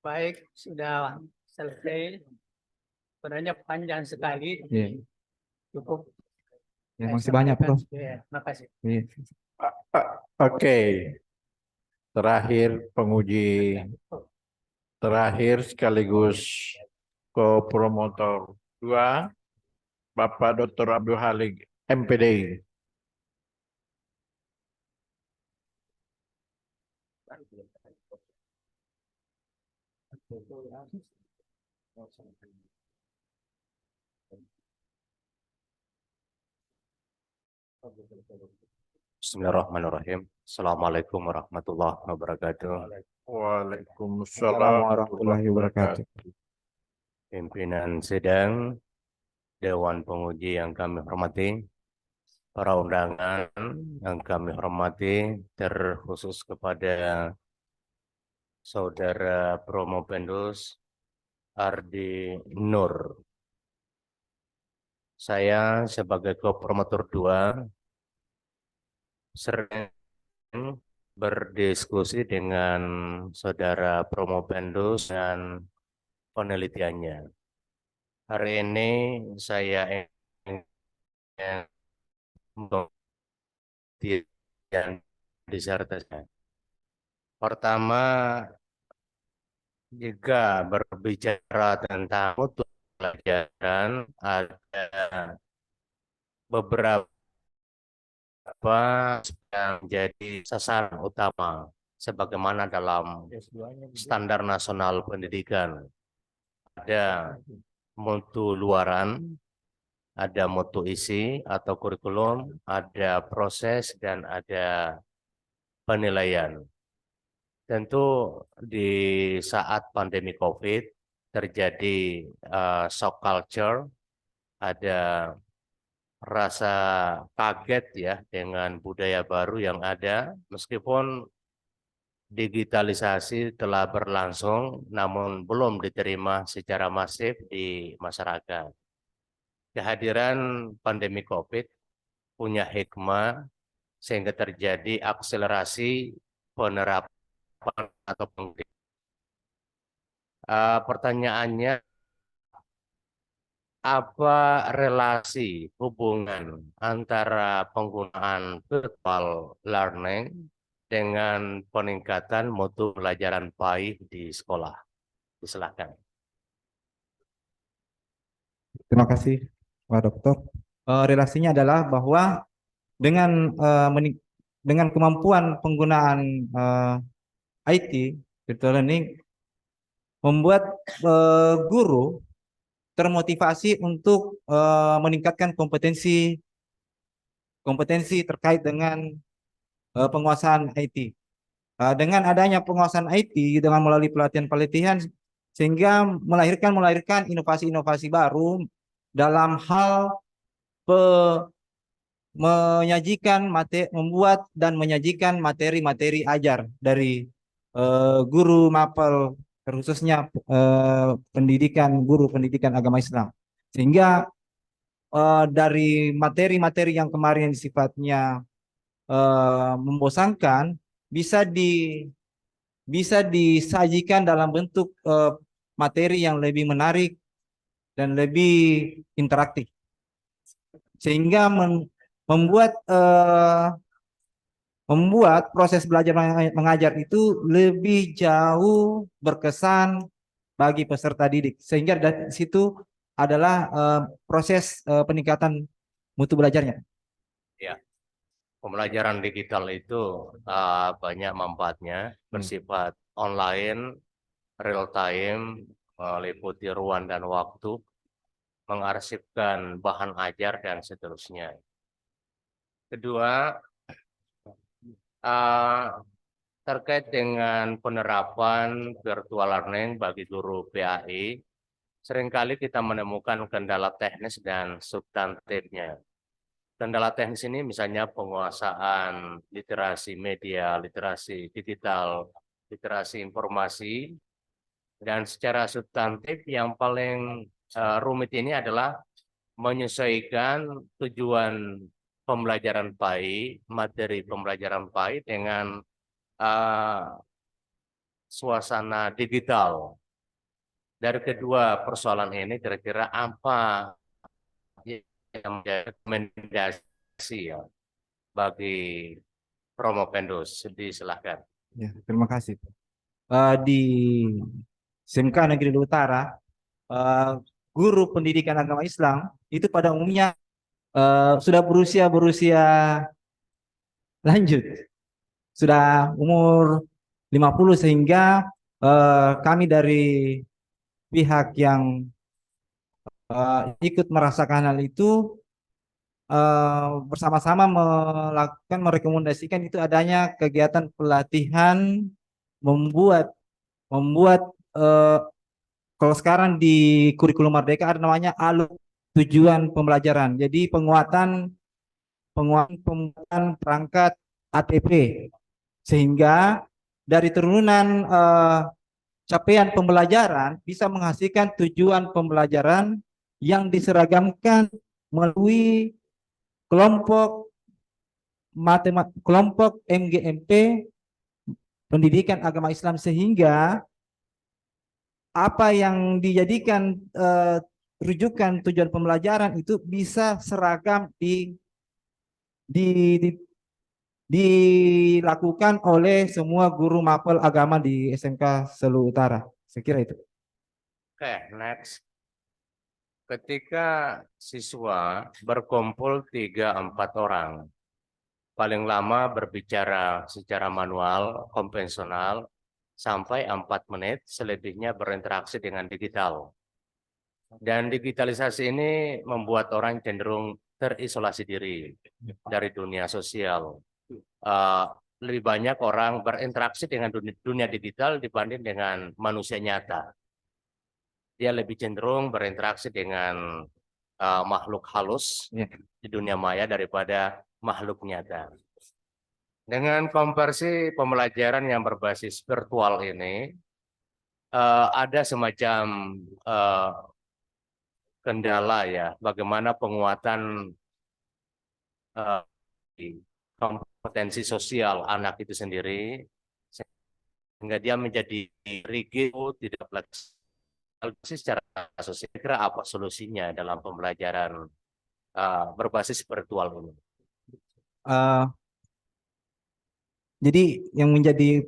G: Baik, sudah selesai. Sebenarnya panjang sekali.
B: Iya.
G: Cukup.
B: Ya,
G: saya
B: masih banyak,
G: sampaikan.
B: Prof.
G: Ya, makasih.
B: Iya.
C: Oke. Terakhir penguji terakhir sekaligus Kopromotor 2, Bapak Dr. Abdul Halik, MPD.
H: Bismillahirrahmanirrahim. Assalamualaikum warahmatullahi wabarakatuh.
C: Waalaikumsalam
B: Assalamualaikum warahmatullahi wabarakatuh.
H: Pimpinan sidang, Dewan Penguji yang kami hormati, para undangan yang kami hormati, terkhusus kepada Saudara Promopendus Ardi Nur. Saya sebagai Kopromotor 2 sering berdiskusi dengan Saudara Promopendus dan penelitiannya. Hari ini saya ingin membagikan disertasi. Pertama, jika berbicara tentang mutu pelajaran, ada beberapa yang menjadi sasaran utama sebagaimana dalam standar nasional pendidikan. Ada mutu luaran, ada mutu isi atau kurikulum, ada proses, dan ada penilaian. Tentu di saat pandemi COVID terjadi shock culture, ada rasa kaget ya dengan budaya baru yang ada, meskipun digitalisasi telah berlangsung namun belum diterima secara masif di masyarakat. Kehadiran pandemi COVID punya hikmah sehingga terjadi akselerasi penerapan atau pertanyaannya, apa relasi hubungan antara penggunaan virtual learning dengan peningkatan mutu pelajaran PAI di sekolah? Silakan.
B: Terima kasih, Pak Dokter. Relasinya adalah bahwa dengan dengan kemampuan penggunaan IT, virtual learning, membuat guru termotivasi untuk meningkatkan kompetensi terkait dengan penguasaan IT. Dengan adanya penguasaan IT dengan melalui pelatihan sehingga melahirkan inovasi-inovasi baru dalam hal membuat dan menyajikan materi-materi ajar dari guru mapel, khususnya guru pendidikan agama Islam, sehingga dari materi-materi yang kemarin sifatnya membosankan bisa disajikan dalam bentuk materi yang lebih menarik dan lebih interaktif, sehingga membuat proses belajar mengajar itu lebih jauh berkesan bagi peserta didik, sehingga dari situ adalah proses peningkatan mutu belajarnya.
H: Ya, pembelajaran digital itu banyak manfaatnya, bersifat online, real time, meliputi ruang dan waktu, mengarsipkan bahan ajar, dan seterusnya. Kedua, terkait dengan penerapan virtual learning bagi guru PAI, seringkali kita menemukan kendala teknis dan substantifnya. Kendala teknis ini misalnya penguasaan literasi media, literasi digital, literasi informasi, dan secara substantif yang paling rumit ini adalah menyesuaikan tujuan pembelajaran PAI, materi pembelajaran PAI dengan suasana digital. Dari kedua persoalan ini kira-kira apa yang menjadi rekomendasi ya bagi Promopendus? Silakan.
B: Ya, terima kasih. Di SMK Negeri Utara eh, guru pendidikan agama Islam itu pada umumnya sudah berusia lanjut, sudah umur 50, sehingga kami dari pihak yang ikut merasakan hal itu bersama-sama merekomendasikan itu adanya kegiatan pelatihan membuat membuat kalau sekarang di kurikulum Merdeka ada namanya ALU, tujuan pembelajaran. Jadi penguatan perangkat ATP, sehingga dari turunan capaian pembelajaran bisa menghasilkan tujuan pembelajaran yang diseragamkan melalui kelompok MGMP pendidikan agama Islam, sehingga apa yang dijadikan rujukan tujuan pembelajaran itu bisa seragam dilakukan oleh semua guru mapel agama di SMK Selu Utara. Saya kira itu.
H: Oke, next. Ketika siswa berkumpul 3-4 orang, paling lama berbicara secara manual, konvensional, sampai 4 menit, selebihnya berinteraksi dengan digital. Dan digitalisasi ini membuat orang cenderung terisolasi diri dari dunia sosial. Lebih banyak orang berinteraksi dengan dunia digital dibanding dengan manusia nyata. Dia lebih cenderung berinteraksi dengan makhluk halus di dunia maya daripada makhluk nyata. Dengan konversi pembelajaran yang berbasis virtual ini, ada semacam kendala ya, bagaimana penguatan kompetensi sosial anak itu sendiri, sehingga dia menjadi rigid, tidak fleksibel secara sosial. Kira apa solusinya dalam pembelajaran berbasis virtual ini?
B: Jadi yang menjadi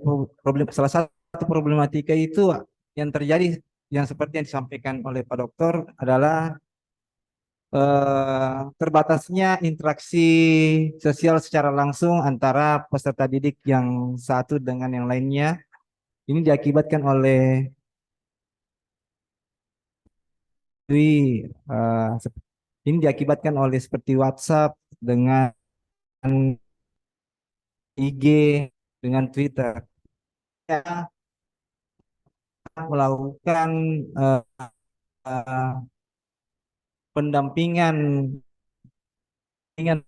B: salah satu problematika itu yang terjadi, yang seperti yang disampaikan oleh Pak Dokter, adalah terbatasnya interaksi sosial secara langsung antara peserta didik yang satu dengan yang lainnya. Ini diakibatkan oleh seperti WhatsApp dengan IG dengan Twitter, ya, melakukan pendampingan dengan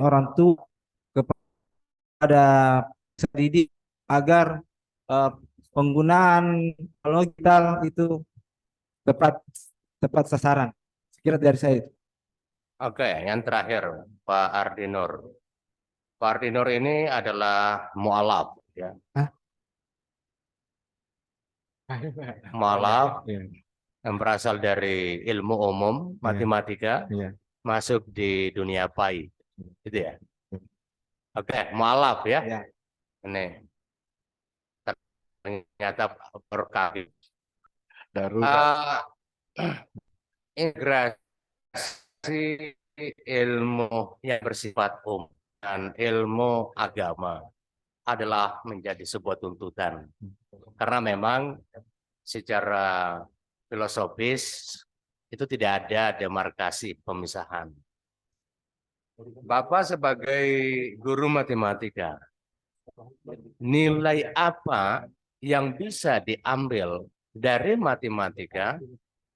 B: orang tua kepada peserta didik agar penggunaan teknologi digital itu tepat sasaran. Sekira dari saya itu.
H: Oke, yang terakhir Pak Ardinur. Pak Ardinur ini adalah mu'alaf, ya. Mu'alaf yang berasal dari ilmu umum, matematika, masuk di dunia PAI, gitu ya. Oke, mu'alaf ya. Ini ternyata berkah. Integrasi ilmu yang bersifat umum dan ilmu agama adalah menjadi sebuah tuntutan, karena memang secara filosofis itu tidak ada demarkasi pemisahan. Bapak sebagai guru matematika, nilai apa yang bisa diambil dari matematika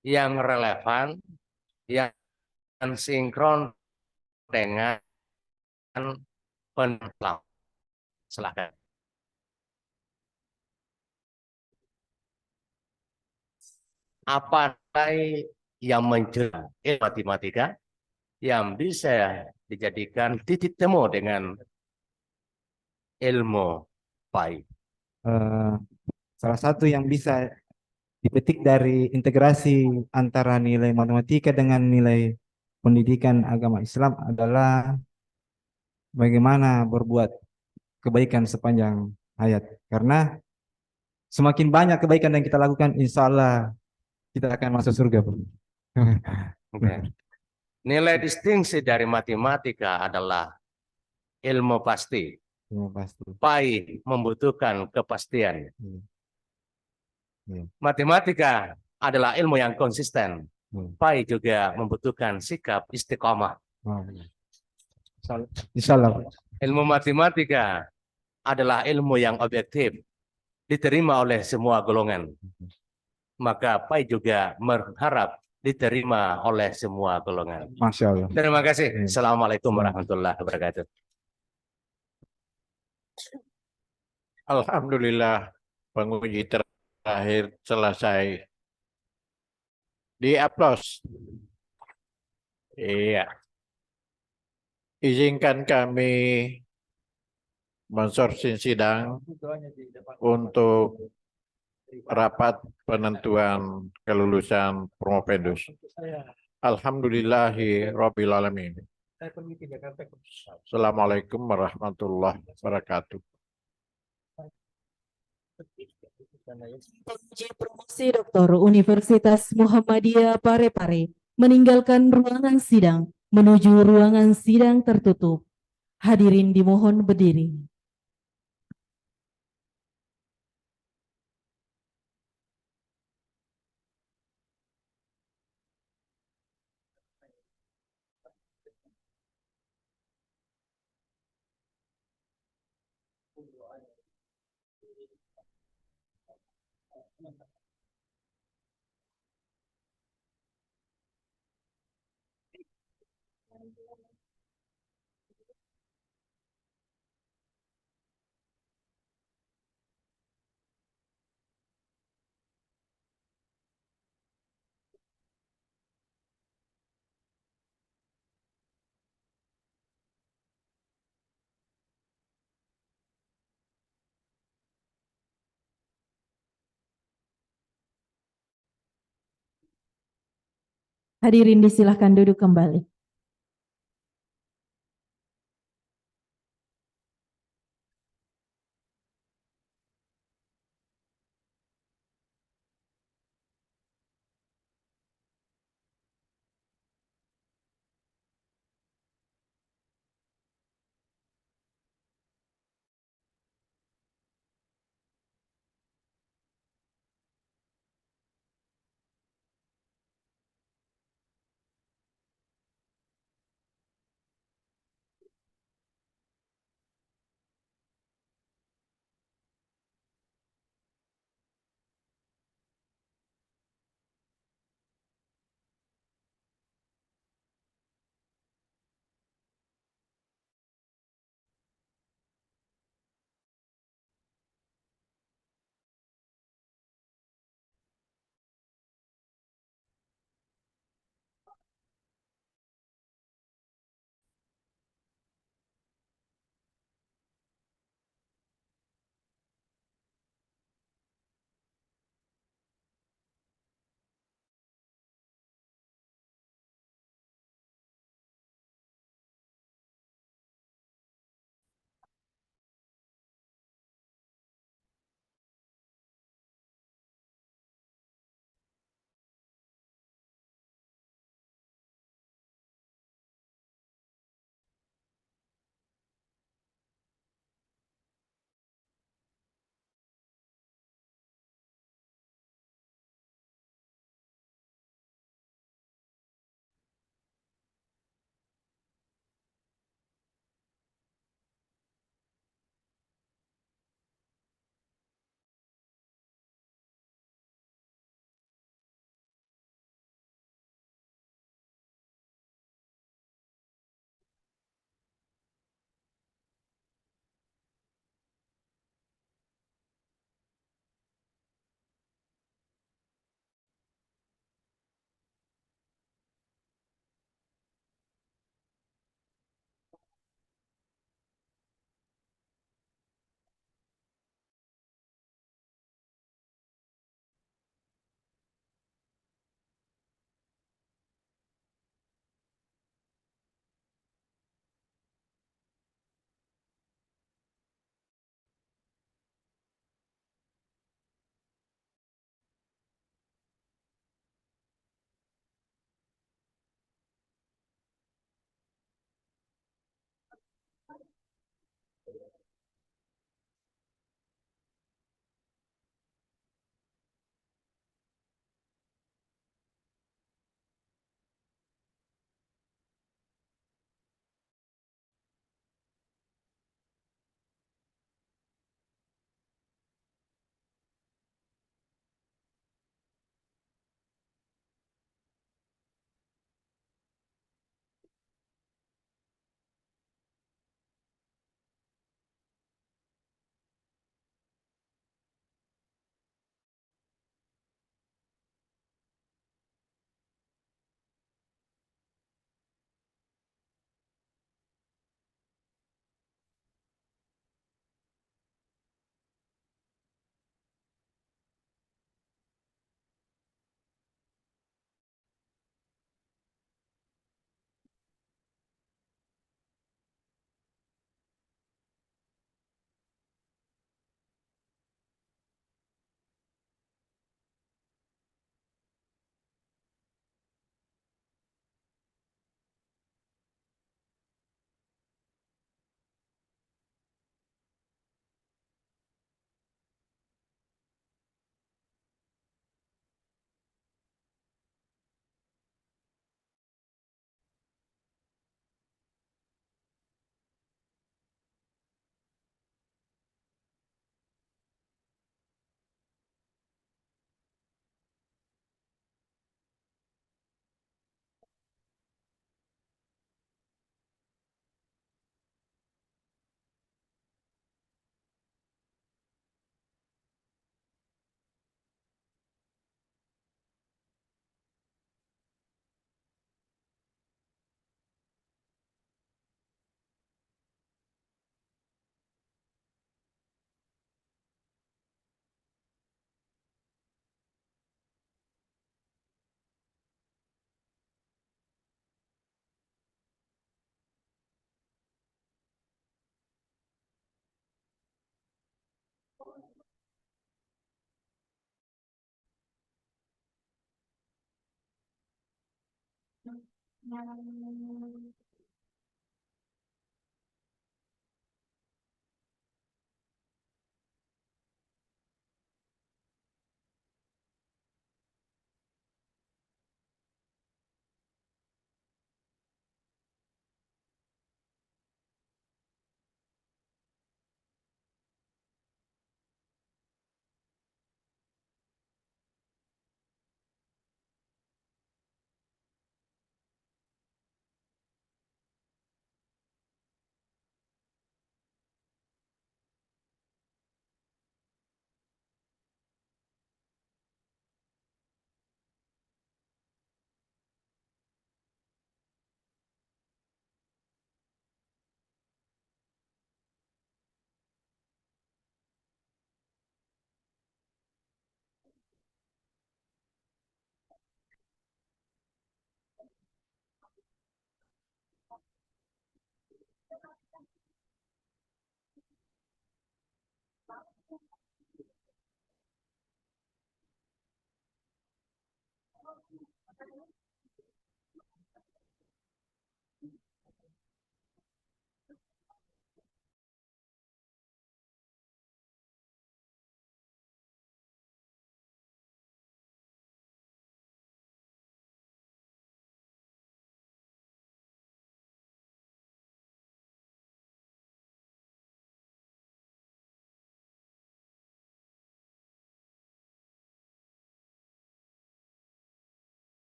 H: yang relevan, yang sinkron dengan penelitian? Silakan. Apa yang menjelaskan matematika yang bisa dijadikan titik temu dengan ilmu PAI?
B: Salah satu yang bisa dipetik dari integrasi antara nilai matematika dengan nilai pendidikan agama Islam adalah bagaimana berbuat kebaikan sepanjang hayat. Karena semakin banyak kebaikan yang kita lakukan, insya Allah kita akan masuk surga, Bro.
H: Oke. Nilai distingsi dari matematika adalah ilmu pasti.
B: Ilmu pasti.
H: Pai membutuhkan kepastian.
B: Hmm. Hmm.
H: Matematika adalah ilmu yang konsisten.
B: Hmm.
H: Pai juga membutuhkan sikap istiqomah.
B: Oh. Insya Allah.
H: Ilmu matematika adalah ilmu yang objektif, diterima oleh semua golongan. Maka Pai juga berharap diterima oleh semua golongan.
B: Masya Allah.
H: Terima kasih.
B: Hmm.
H: Assalamualaikum warahmatullahi wabarakatuh.
C: Alhamdulillah penguji terakhir selesai. Diaplaus. Iya. Izinkan kami mensortir sidang untuk rapat penentuan kelulusan Promovendus. Alhamdulillahi Rabbil Alamin. Assalamualaikum warahmatullahi wabarakatuh.
I: Penguji promosi Doktor Universitas Muhammadiyah Parepare meninggalkan ruangan sidang menuju ruangan sidang tertutup. Hadirin dimohon berdiri. Hadirin disilahkan duduk kembali.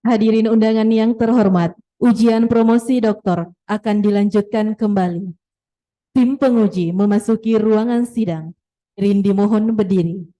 I: Hadirin undangan yang terhormat, ujian promosi doktor akan dilanjutkan kembali. Tim penguji memasuki ruangan sidang. Hadirin dimohon berdiri.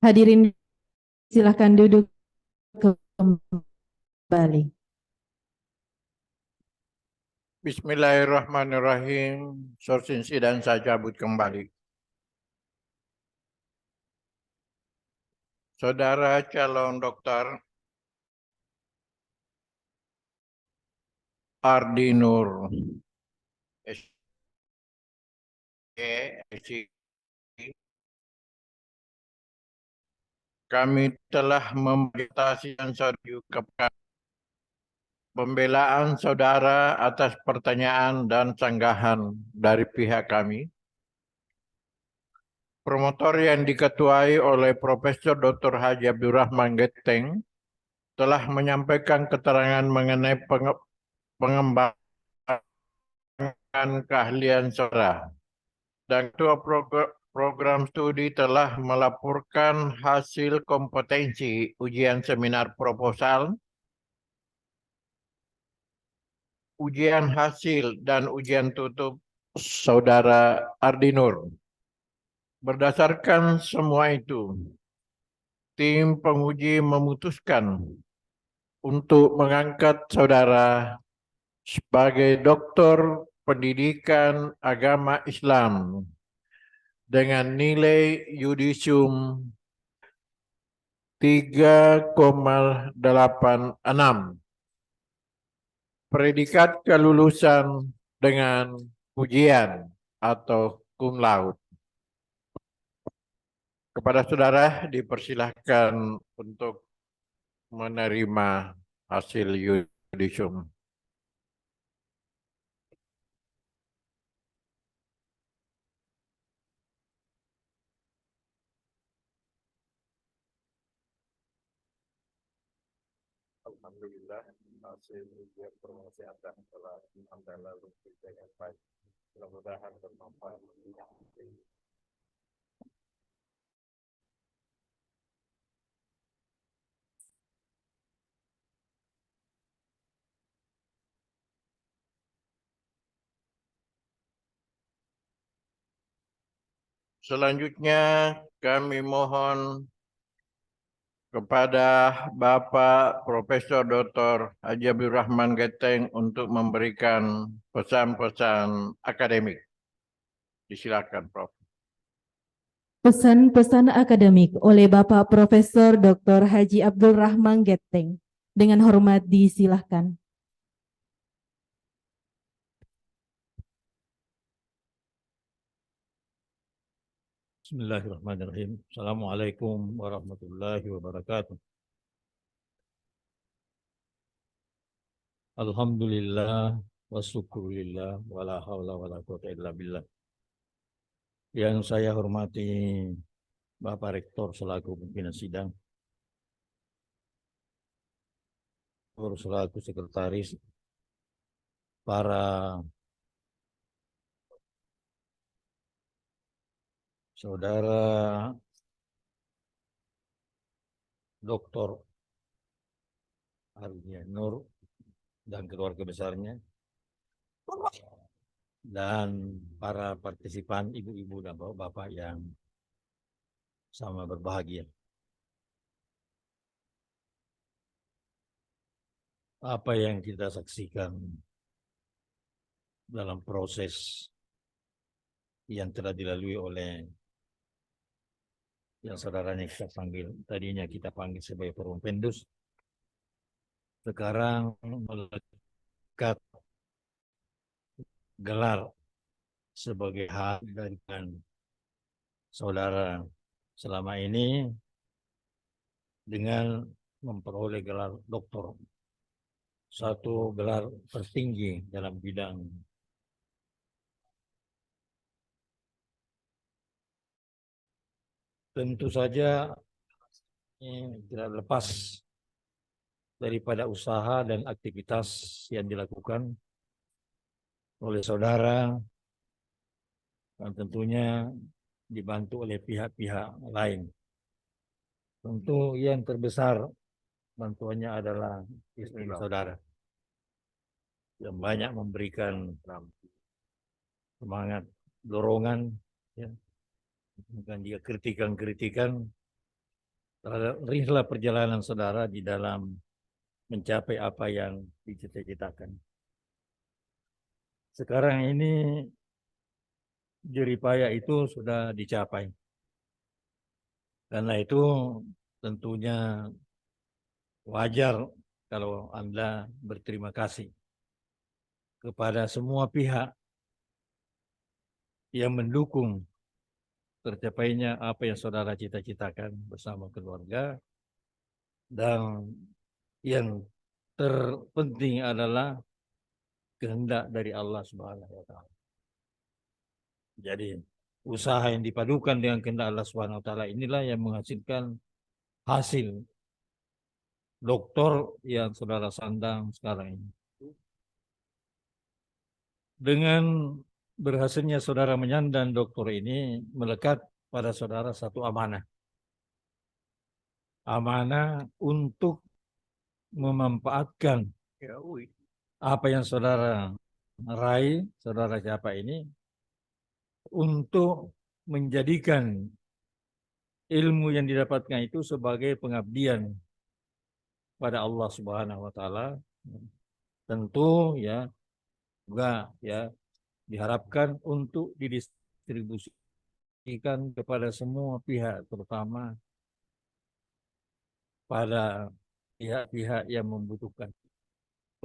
I: Hadirin silakan duduk kembali.
C: Bismillahirrahmanirrahim. Sorsin sidang saya cabut kembali. Saudara calon dokter Ardi Nur SE, kami telah memberitahukan saudara pembelaan saudara atas pertanyaan dan sanggahan dari pihak kami promotor yang diketuai oleh Profesor Dr. Haji Abdurrahman Geteng telah menyampaikan keterangan mengenai pengembangan keahlian saudara. Dan Ketua Program Studi telah melaporkan hasil kompetensi ujian seminar proposal, ujian hasil dan ujian tutup Saudara Ardinur. Berdasarkan semua itu, tim penguji memutuskan untuk mengangkat saudara sebagai doktor pendidikan agama Islam dengan nilai yudisium 3,86. Predikat kelulusan dengan ujian atau cum laude. Kepada saudara dipersilahkan untuk menerima hasil yudisium. Alhamdulillah hasil ujian promosi Anda telah lalui dengan baik. Mudah-mudahan bermanfaat. Selanjutnya kami mohon kepada Bapak Profesor Dr. Haji Abdurrahman Geteng untuk memberikan pesan-pesan akademik. Disilakan, Prof.
I: Pesan-pesan akademik oleh Bapak Profesor Dr. Haji Abdul Rahman Geteng. Dengan hormat disilahkan.
F: Bismillahirrahmanirrahim. Assalamualaikum warahmatullahi wabarakatuh. Alhamdulillah wa syukurillah wa la hawla wa la quwwata illa billah. Yang saya hormati Bapak Rektor selaku pimpinan sidang, selaku sekretaris, para saudara Dr. Ardinur dan keluarga besarnya, dan para partisipan ibu-ibu dan bapak-bapak yang sama berbahagia. Apa yang kita saksikan dalam proses yang telah dilalui oleh yang saudaranya kita panggil, tadinya kita panggil sebagai forum pendus, sekarang melekat gelar sebagai hak dari saudara selama ini dengan memperoleh gelar doktor, satu gelar tertinggi dalam bidang tentu saja ini tidak lepas daripada usaha dan aktivitas yang dilakukan oleh saudara dan tentunya dibantu oleh pihak-pihak lain. Tentu yang terbesar bantuannya adalah istri saudara yang banyak memberikan semangat, dorongan, ya, dan dia kritikan-kritikan terhadap rihlah perjalanan saudara di dalam mencapai apa yang dicita-citakan. Sekarang ini jeripaya itu sudah dicapai. Karena itu tentunya wajar kalau Anda berterima kasih kepada semua pihak yang mendukung tercapainya apa yang saudara cita-citakan bersama keluarga. Dan yang terpenting adalah kehendak dari Allah Subhanahu wa Ta'ala. Jadi usaha yang dipadukan dengan kehendak Allah Subhanahu wa taala inilah yang menghasilkan hasil doktor yang saudara sandang sekarang ini. Dengan berhasilnya saudara menyandang doktor ini melekat pada saudara satu amanah. Amanah untuk memanfaatkan apa yang saudara raih, saudara siapa ini, untuk menjadikan ilmu yang didapatkan itu sebagai pengabdian pada Allah Subhanahu wa taala. Tentu ya juga ya diharapkan untuk didistribusikan kepada semua pihak, terutama pada pihak-pihak yang membutuhkan.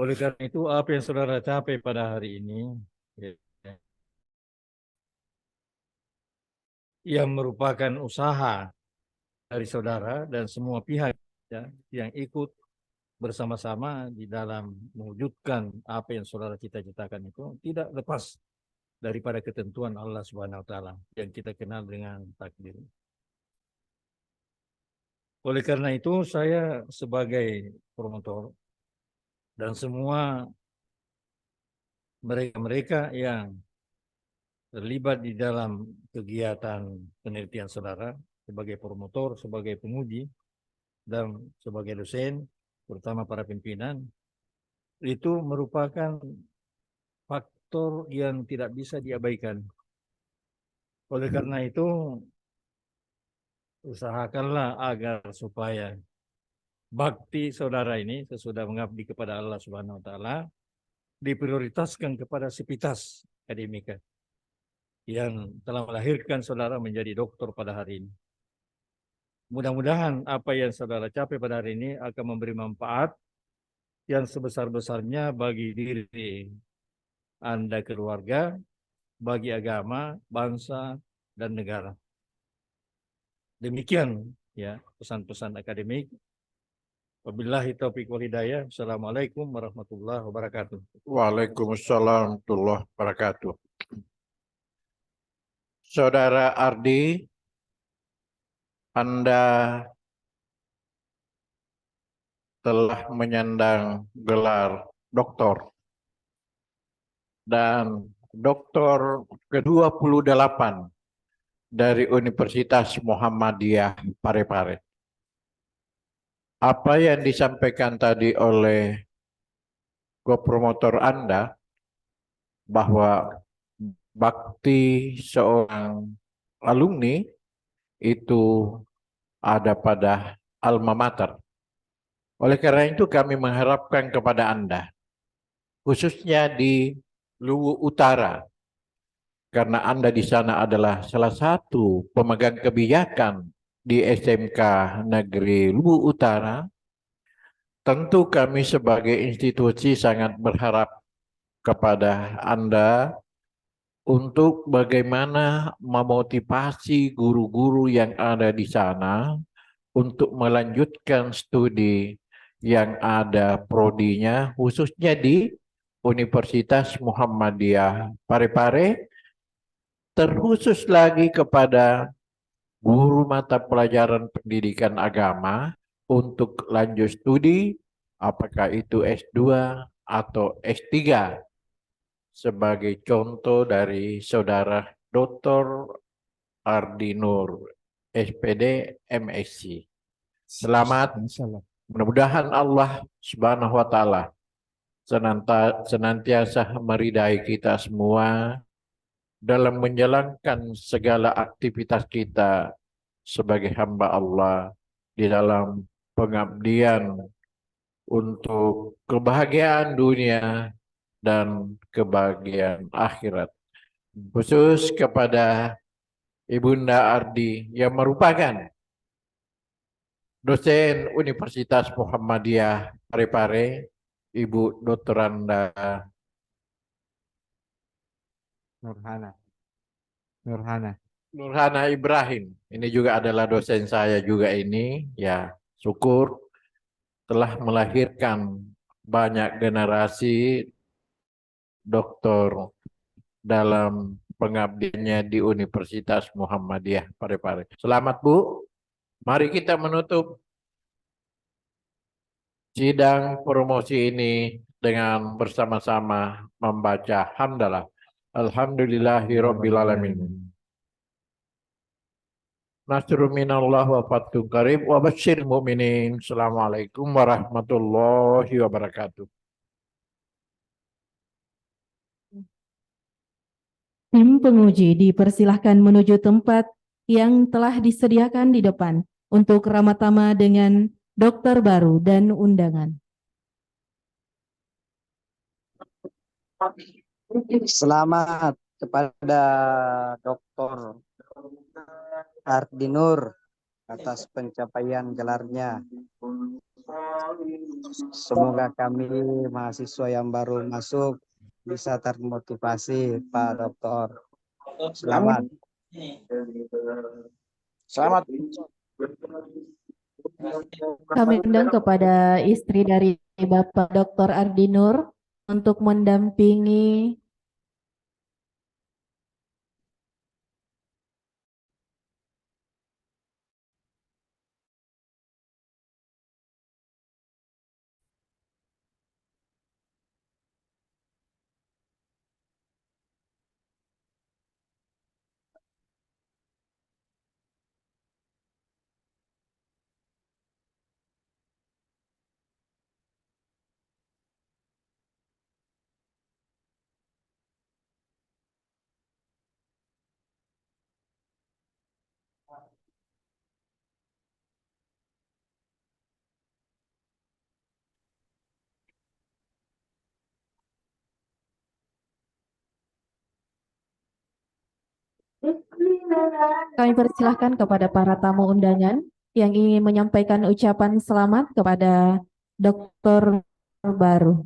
F: Oleh karena itu, apa yang saudara capai pada hari ini ya, yang merupakan usaha dari saudara dan semua pihak ya, yang ikut bersama-sama di dalam mewujudkan apa yang saudara cita-citakan itu tidak lepas daripada ketentuan Allah Subhanahu wa taala yang kita kenal dengan takdir. Oleh karena itu saya sebagai promotor dan semua mereka-mereka yang terlibat di dalam kegiatan penelitian saudara sebagai promotor, sebagai penguji, dan sebagai dosen, terutama para pimpinan, itu merupakan faktor yang tidak bisa diabaikan. Oleh karena itu, usahakanlah agar supaya bakti saudara ini sesudah mengabdi kepada Allah Subhanahu wa taala diprioritaskan kepada sivitas akademika yang telah melahirkan saudara menjadi doktor pada hari ini. Mudah-mudahan apa yang saudara capai pada hari ini akan memberi manfaat yang sebesar-besarnya bagi diri Anda, keluarga, bagi agama, bangsa, dan negara. Demikian ya pesan-pesan akademik. Wabillahi taufiq wal hidayah. Assalamualaikum warahmatullahi wabarakatuh.
C: Waalaikumsalam warahmatullahi wabarakatuh. Saudara Ardi, Anda telah menyandang gelar doktor dan doktor ke-28 dari Universitas Muhammadiyah Parepare. Apa yang disampaikan tadi oleh co-promotor Anda bahwa bakti seorang alumni itu ada pada alma mater. Oleh karena itu kami mengharapkan kepada Anda, khususnya di Luwu Utara, karena Anda di sana adalah salah satu pemegang kebijakan di SMK Negeri Luwu Utara, tentu kami sebagai institusi sangat berharap kepada Anda untuk bagaimana memotivasi guru-guru yang ada di sana untuk melanjutkan studi yang ada prodinya, khususnya di Universitas Muhammadiyah Parepare, terkhusus lagi kepada guru mata pelajaran pendidikan agama untuk lanjut studi, apakah itu S2 atau S3. Sebagai contoh dari saudara Dr. Ardi Nur, SPD, MSc. Selamat. Mudah-mudahan Allah Subhanahu wa taala senantiasa meridai kita semua dalam menjalankan segala aktivitas kita sebagai hamba Allah di dalam pengabdian untuk kebahagiaan dunia dan kebahagiaan akhirat. Khusus kepada Ibunda Ardi yang merupakan dosen Universitas Muhammadiyah Parepare, Ibu Dr. Anda Nurhana Ibrahim. Ini juga adalah dosen saya juga ini. Ya, syukur telah melahirkan banyak generasi doktor dalam pengabdiannya di Universitas Muhammadiyah Parepare. Selamat Bu. Mari kita menutup sidang promosi ini dengan bersama-sama membaca hamdalah. Alhamdulillahirabbil alamin. Nasrun minallah wa fathun qarib wa basyiril mu'minin. Assalamualaikum warahmatullahi wabarakatuh.
I: Tim penguji dipersilahkan menuju tempat yang telah disediakan di depan untuk ramah tamah dengan dokter baru dan undangan.
J: Selamat kepada Dr. Ardinur atas pencapaian gelarnya. Semoga kami mahasiswa yang baru masuk bisa termotivasi, Pak Dokter. Selamat. Selamat.
I: Kami undang kepada istri dari Bapak Dr. Ardinur untuk mendampingi Kami persilahkan kepada para tamu undangan yang ingin menyampaikan ucapan selamat kepada dokter baru.